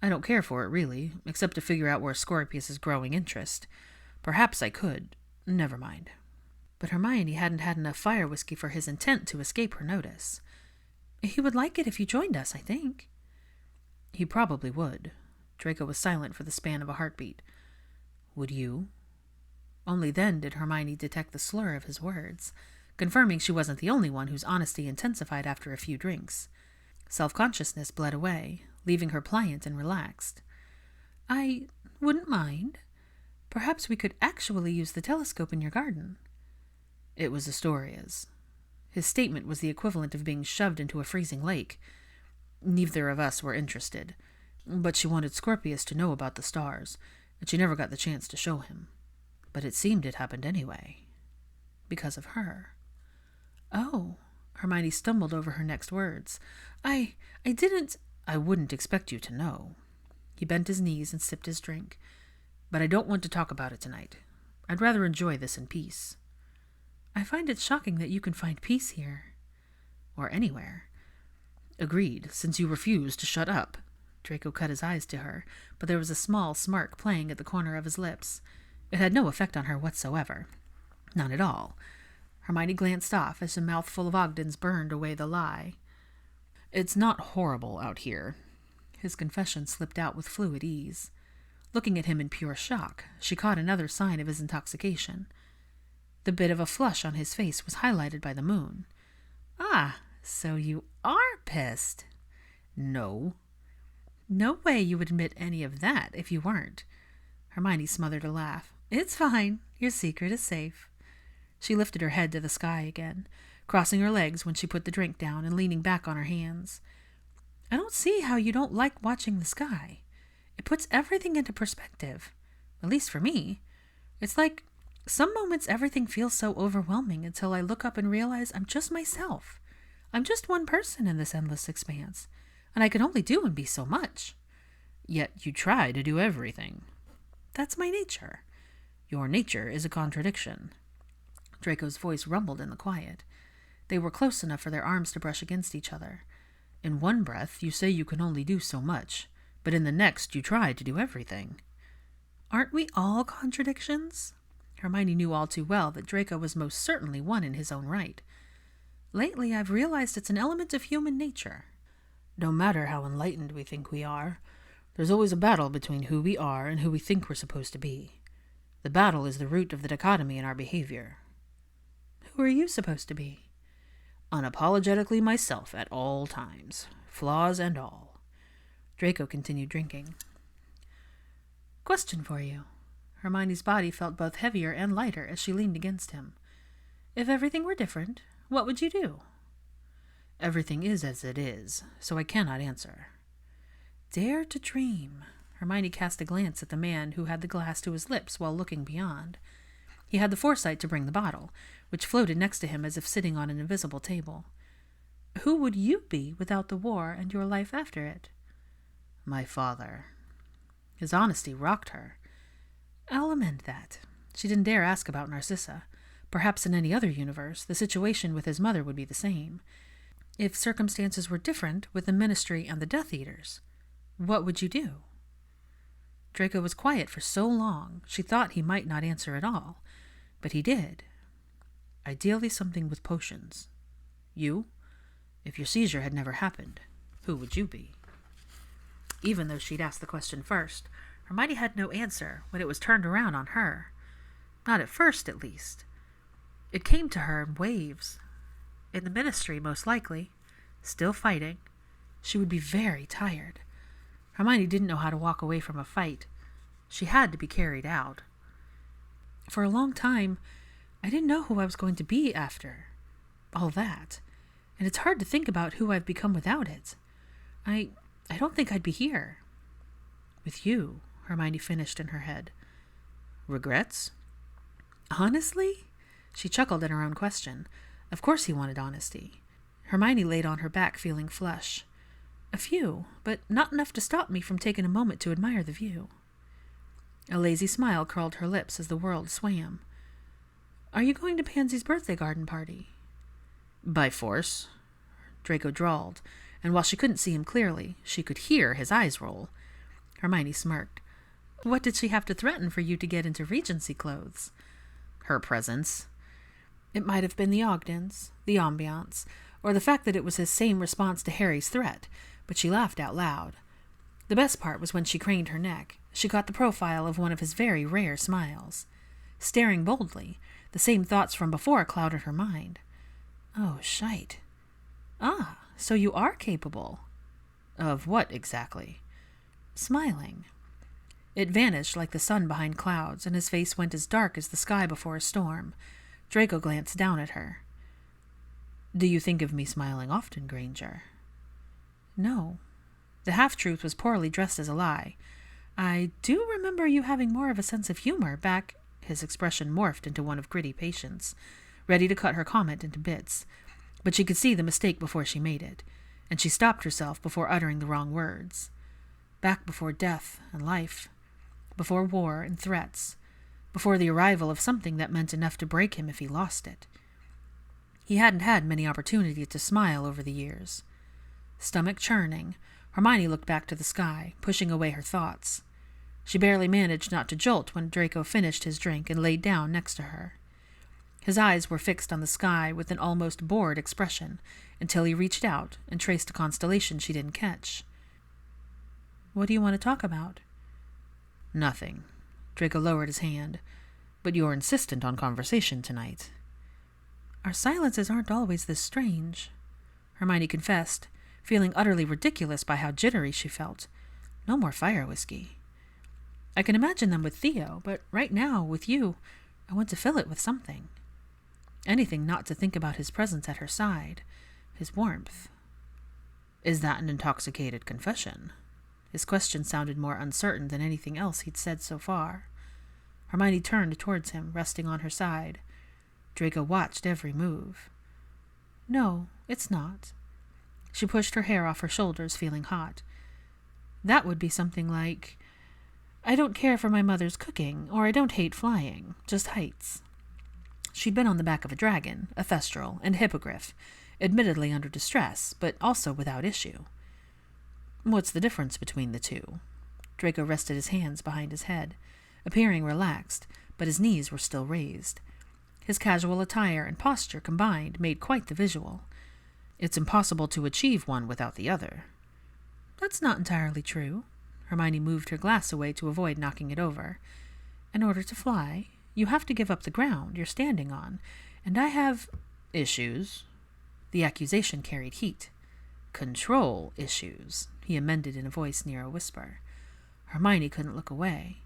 Speaker 1: I don't care for it, really, except to figure out where Scorpius' growing interest. Perhaps I could. Never mind. But Hermione hadn't had enough fire whiskey for his intent to escape her notice. He would like it if you joined us, I think. He probably would. Draco was silent for the span of a heartbeat. Would you? Only then did Hermione detect the slur of his words, confirming she wasn't the only one whose honesty intensified after a few drinks. Self-consciousness bled away, leaving her pliant and relaxed. I wouldn't mind. Perhaps we could actually use the telescope in your garden. It was Astoria's. His statement was the equivalent of being shoved into a freezing lake. Neither of us were interested, but she wanted Scorpius to know about the stars, and she never got the chance to show him. But it seemed it happened anyway. Because of her. Oh, Hermione stumbled over her next words. I didn't... I wouldn't expect you to know. He bent his knees and sipped his drink. But I don't want to talk about it tonight. I'd rather enjoy this in peace. I find it shocking that you can find peace here. Or anywhere. Agreed, since you refuse to shut up. Draco cut his eyes to her, but there was a small smirk playing at the corner of his lips. It had no effect on her whatsoever. None at all. Hermione glanced off as a mouthful of Ogdens burned away the lie.
Speaker 2: It's not horrible out here.
Speaker 1: His confession slipped out with fluid ease. Looking at him in pure shock, she caught another sign of his intoxication. The bit of a flush on his face was highlighted by the moon.
Speaker 2: Ah, so you are pissed.
Speaker 1: No. No way you would admit any of that if you weren't. Hermione smothered a laugh. It's fine. Your secret is safe. She lifted her head to the sky again, crossing her legs when she put the drink down and leaning back on her hands. I don't see how you don't like watching the sky. It puts everything into perspective. At least for me. It's like some moments everything feels so overwhelming until I look up and realize I'm just myself. I'm just one person in this endless expanse, and I can only do and be so much.
Speaker 2: Yet you try to do everything.
Speaker 1: That's my nature.
Speaker 2: Your nature is a contradiction.
Speaker 1: Draco's voice rumbled in the quiet. They were close enough for their arms to brush against each other.
Speaker 2: In one breath, you say you can only do so much, but in the next you try to do everything.
Speaker 1: Aren't we all contradictions? Hermione knew all too well that Draco was most certainly one in his own right. Lately, I've realized it's an element of human nature.
Speaker 2: No matter how enlightened we think we are, there's always a battle between who we are and who we think we're supposed to be. The battle is the root of the dichotomy in our behavior.
Speaker 1: Who are you supposed to be?
Speaker 2: Unapologetically myself at all times, flaws and all.
Speaker 1: Draco continued drinking. Question for you. Hermione's body felt both heavier and lighter as she leaned against him. If everything were different, what would you do?
Speaker 2: Everything is as it is, so I cannot answer.
Speaker 1: Dare to dream. Hermione cast a glance at the man who had the glass to his lips while looking beyond. He had the foresight to bring the bottle, which floated next to him as if sitting on an invisible table. Who would you be without the war and your life after it?
Speaker 2: My father.
Speaker 1: His honesty rocked her. I'll amend that. She didn't dare ask about Narcissa. Perhaps in any other universe, the situation with his mother would be the same. If circumstances were different with the Ministry and the Death Eaters, what would you do? Draco was quiet for so long, she thought he might not answer at all. But he did.
Speaker 2: Ideally something with potions. You? If your seizure had never happened, who would you be?
Speaker 1: Even though she'd asked the question first, Hermione had no answer when it was turned around on her. Not at first, at least. It came to her in waves. In the Ministry, most likely. Still fighting. She would be very tired. Hermione didn't know how to walk away from a fight. She had to be carried out. For a long time, I didn't know who I was going to be after all that, and it's hard to think about who I've become without it. I don't think I'd be here. With you, Hermione finished in her head.
Speaker 2: Regrets?
Speaker 1: Honestly? She chuckled at her own question. Of course he wanted honesty. Hermione laid on her back feeling flush. A few, but not enough to stop me from taking a moment to admire the view. A lazy smile curled her lips as the world swam. Are you going to Pansy's birthday garden party?
Speaker 2: By force,
Speaker 1: Draco drawled, and while she couldn't see him clearly, she could hear his eyes roll. Hermione smirked. What did she have to threaten for you to get into Regency clothes?
Speaker 2: Her presence.
Speaker 1: It might have been the Ogdens, the ambiance, or the fact that it was his same response to Harry's threat, but she laughed out loud. The best part was when she craned her neck. She caught the profile of one of his very rare smiles. Staring boldly, the same thoughts from before clouded her mind. Oh, shite. Ah, so you are capable.
Speaker 2: Of what exactly?
Speaker 1: Smiling. It vanished like the sun behind clouds, and his face went as dark as the sky before a storm. Draco glanced down at her.
Speaker 2: Do you think of me smiling often, Granger?
Speaker 1: No. The half-truth was poorly dressed as a lie. I do remember you having more of a sense of humor back... His expression morphed into one of gritty patience, ready to cut her comment into bits. But she could see the mistake before she made it, and she stopped herself before uttering the wrong words. Back before death and life, before war and threats, before the arrival of something that meant enough to break him if he lost it. He hadn't had many opportunities to smile over the years. Stomach churning, Hermione looked back to the sky, pushing away her thoughts. She barely managed not to jolt when Draco finished his drink and laid down next to her. His eyes were fixed on the sky with an almost bored expression until he reached out and traced a constellation she didn't catch. "What do you want to talk about?"
Speaker 2: "Nothing." Draco lowered his hand. "But you're insistent on conversation tonight."
Speaker 1: "Our silences aren't always this strange," Hermione confessed, feeling utterly ridiculous by how jittery she felt. No more fire whiskey. "I can imagine them with Theo, but right now, with you, I want to fill it with something. Anything not to think about his presence at her side, his warmth."
Speaker 2: "Is that an intoxicated confession?"
Speaker 1: His question sounded more uncertain than anything else he'd said so far. Hermione turned towards him, resting on her side. Draco watched every move. "No, it's not." She pushed her hair off her shoulders, feeling hot. "That would be something like, I don't care for my mother's cooking, or I don't hate flying, just heights." She'd been on the back of a dragon, a thestral, and hippogriff, admittedly under distress, but also without issue.
Speaker 2: "What's the difference between the two?"
Speaker 1: Draco rested his hands behind his head, appearing relaxed, but his knees were still raised. His casual attire and posture combined made quite the visual.
Speaker 2: "It's impossible to achieve one without the other."
Speaker 1: "That's not entirely true." Hermione moved her glass away to avoid knocking it over. "In order to fly, you have to give up the ground you're standing on, and I have—"
Speaker 2: "Issues?"
Speaker 1: The accusation carried heat.
Speaker 2: "Control issues,"
Speaker 1: he amended in a voice near a whisper. Hermione couldn't look away.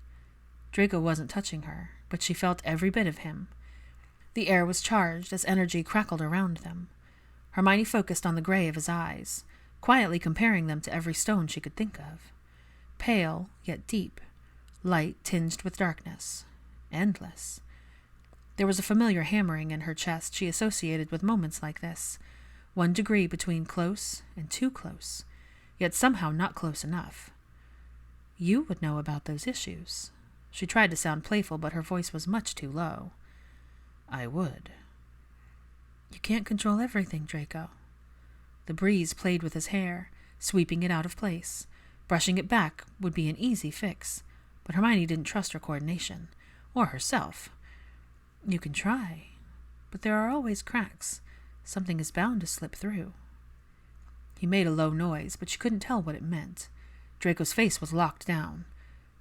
Speaker 1: Draco wasn't touching her, but she felt every bit of him. The air was charged as energy crackled around them. Hermione focused on the gray of his eyes, quietly comparing them to every stone she could think of. Pale, yet deep. Light tinged with darkness. Endless. There was a familiar hammering in her chest she associated with moments like this. 1 degree between close and too close, yet somehow not close enough. "You would know about those issues." She tried to sound playful, but her voice was much too low.
Speaker 2: "I would."
Speaker 1: "You can't control everything, Draco." The breeze played with his hair, sweeping it out of place. Brushing it back would be an easy fix, but Hermione didn't trust her coordination, or herself. "You can try, but there are always cracks. Something is bound to slip through." He made a low noise, but she couldn't tell what it meant. Draco's face was locked down,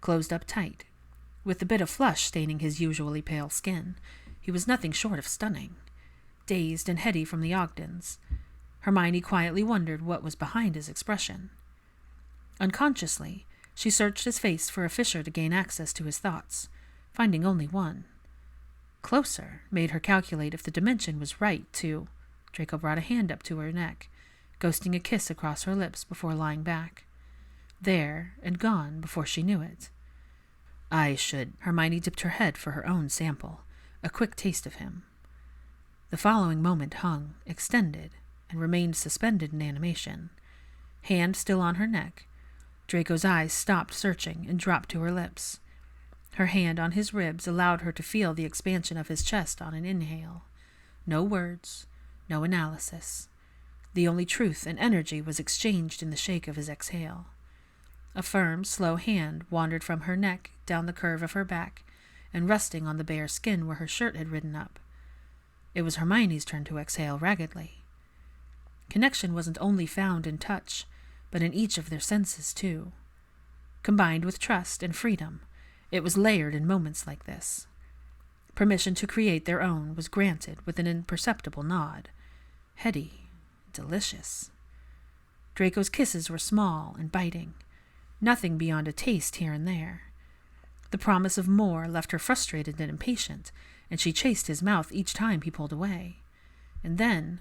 Speaker 1: closed up tight, with the bit of flush staining his usually pale skin. He was nothing short of stunning. Dazed and heady from the Ogdens, Hermione quietly wondered what was behind his expression. Unconsciously, she searched his face for a fissure to gain access to his thoughts, finding only one. Closer made her calculate if the dimension was right to— Draco brought a hand up to her neck, ghosting a kiss across her lips before lying back. There and gone before she knew it. Hermione dipped her head for her own sample, a quick taste of him. The following moment hung, extended, and remained suspended in animation. Hand still on her neck, Draco's eyes stopped searching and dropped to her lips. Her hand on his ribs allowed her to feel the expansion of his chest on an inhale. No words, no analysis. The only truth and energy was exchanged in the shake of his exhale. A firm, slow hand wandered from her neck down the curve of her back and resting on the bare skin where her shirt had ridden up. It was Hermione's turn to exhale raggedly. Connection wasn't only found in touch, but in each of their senses, too. Combined with trust and freedom, it was layered in moments like this. Permission to create their own was granted with an imperceptible nod. Heady, delicious. Draco's kisses were small and biting, nothing beyond a taste here and there. The promise of more left her frustrated and impatient, and she chased his mouth each time he pulled away. And then,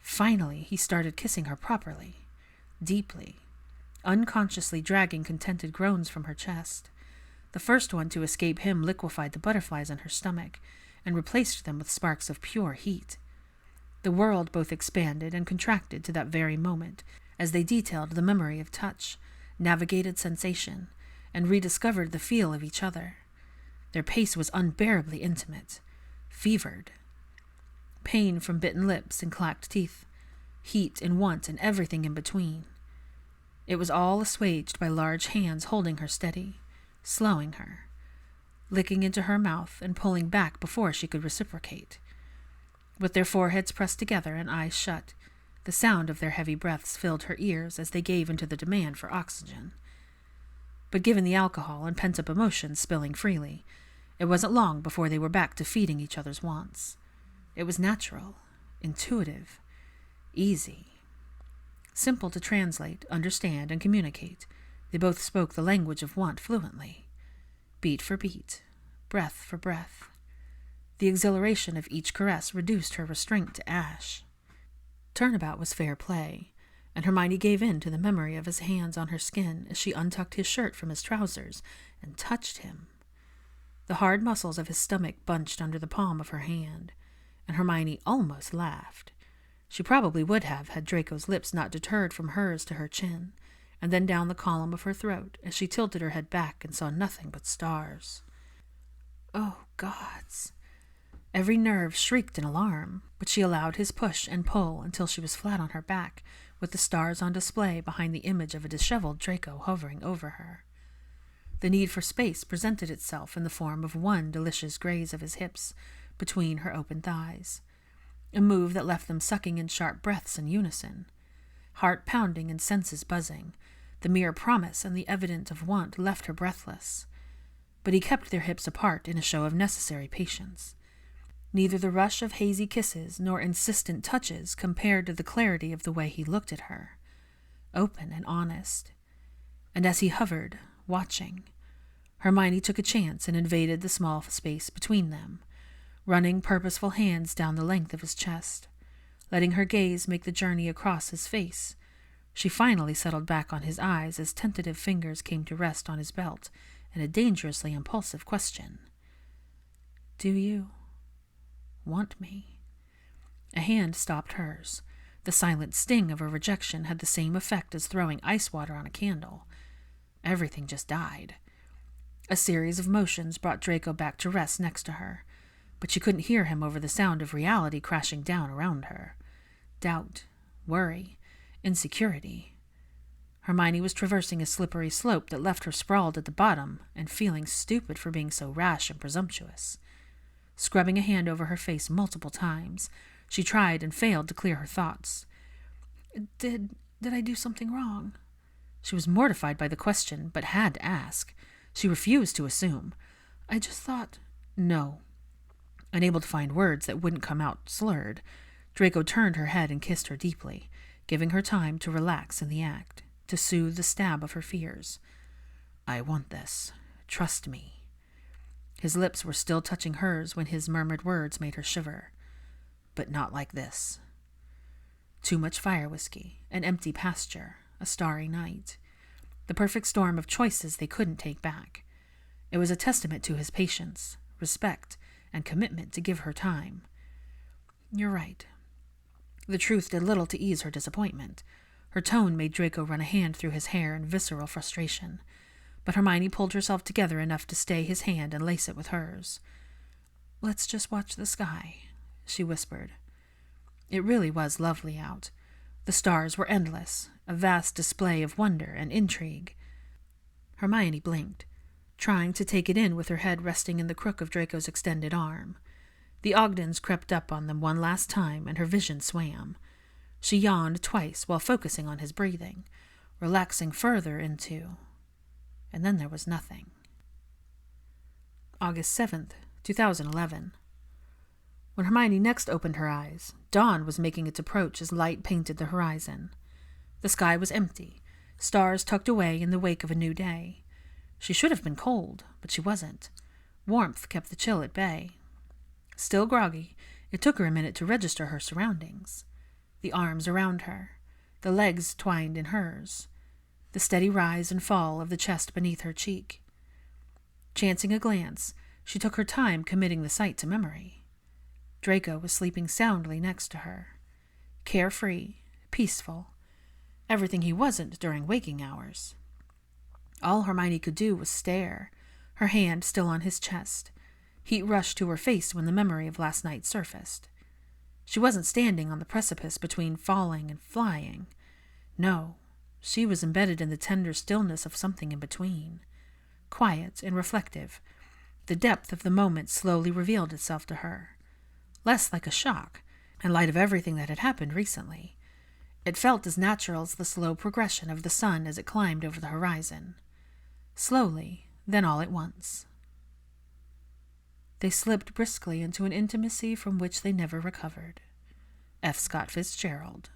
Speaker 1: finally, he started kissing her properly, deeply, unconsciously dragging contented groans from her chest. The first one to escape him liquefied the butterflies in her stomach and replaced them with sparks of pure heat. The world both expanded and contracted to that very moment as they detailed the memory of touch, navigated sensation, and rediscovered the feel of each other. Their pace was unbearably intimate, fevered. Pain from bitten lips and clacked teeth, heat and want and everything in between. It was all assuaged by large hands holding her steady, slowing her, licking into her mouth and pulling back before she could reciprocate. With their foreheads pressed together and eyes shut, the sound of their heavy breaths filled her ears as they gave into the demand for oxygen. But given the alcohol and pent-up emotions spilling freely, it wasn't long before they were back to feeding each other's wants. It was natural, intuitive, easy. Simple to translate, understand, and communicate, they both spoke the language of want fluently. Beat for beat, breath for breath. The exhilaration of each caress reduced her restraint to ash. Turnabout was fair play, and Hermione gave in to the memory of his hands on her skin as she untucked his shirt from his trousers and touched him. The hard muscles of his stomach bunched under the palm of her hand, and Hermione almost laughed. She probably would have had Draco's lips not deterred from hers to her chin, and then down the column of her throat as she tilted her head back and saw nothing but stars. Oh, gods! Every nerve shrieked in alarm, but she allowed his push and pull until she was flat on her back, with the stars on display behind the image of a disheveled Draco hovering over her. The need for space presented itself in the form of one delicious graze of his hips between her open thighs, a move that left them sucking in sharp breaths in unison. Heart pounding and senses buzzing, the mere promise and the evidence of want left her breathless. But he kept their hips apart in a show of necessary patience. Neither the rush of hazy kisses nor insistent touches compared to the clarity of the way he looked at her, open and honest. And as he hovered, watching, Hermione took a chance and invaded the small space between them, running purposeful hands down the length of his chest. Letting her gaze make the journey across his face, she finally settled back on his eyes as tentative fingers came to rest on his belt and a dangerously impulsive question. "Do you want me?" A hand stopped hers. The silent sting of a rejection had the same effect as throwing ice water on a candle. Everything just died. A series of motions brought Draco back to rest next to her, but she couldn't hear him over the sound of reality crashing down around her. Doubt, worry, insecurity. Hermione was traversing a slippery slope that left her sprawled at the bottom and feeling stupid for being so rash and presumptuous. Scrubbing a hand over her face multiple times, she tried and failed to clear her thoughts. Did I do something wrong?" She was mortified by the question, but had to ask. She refused to assume. "I just thought—" "No." Unable to find words that wouldn't come out slurred, Draco turned her head and kissed her deeply, giving her time to relax in the act, to soothe the stab of her fears. "I want this. Trust me." His lips were still touching hers when his murmured words made her shiver. But not like this. Too much fire whiskey, an empty pasture, a starry night. The perfect storm of choices they couldn't take back. It was a testament to his patience, respect, and commitment to give her time. "You're right." The truth did little to ease her disappointment. Her tone made Draco run a hand through his hair in visceral frustration, but Hermione pulled herself together enough to stay his hand and lace it with hers. "Let's just watch the sky," she whispered. It really was lovely out. The stars were endless, a vast display of wonder and intrigue. Hermione blinked, trying to take it in with her head resting in the crook of Draco's extended arm. The Ogdens crept up on them one last time, and her vision swam. She yawned twice while focusing on his breathing, relaxing further into... And then there was nothing. August 7th, 2011. When Hermione next opened her eyes, dawn was making its approach as light painted the horizon. The sky was empty, stars tucked away in the wake of a new day. She should have been cold, but she wasn't. Warmth kept the chill at bay. Still groggy, it took her a minute to register her surroundings. The arms around her, the legs twined in hers, the steady rise and fall of the chest beneath her cheek. Chancing a glance, she took her time committing the sight to memory. Draco was sleeping soundly next to her. Carefree, peaceful, everything he wasn't during waking hours. All Hermione could do was stare, her hand still on his chest. Heat rushed to her face when the memory of last night surfaced. She wasn't standing on the precipice between falling and flying. No, she was embedded in the tender stillness of something in between. Quiet and reflective, the depth of the moment slowly revealed itself to her. Less like a shock, in light of everything that had happened recently. It felt as natural as the slow progression of the sun as it climbed over the horizon. Slowly, then all at once. They slipped briskly into an intimacy from which they never recovered. F. Scott Fitzgerald.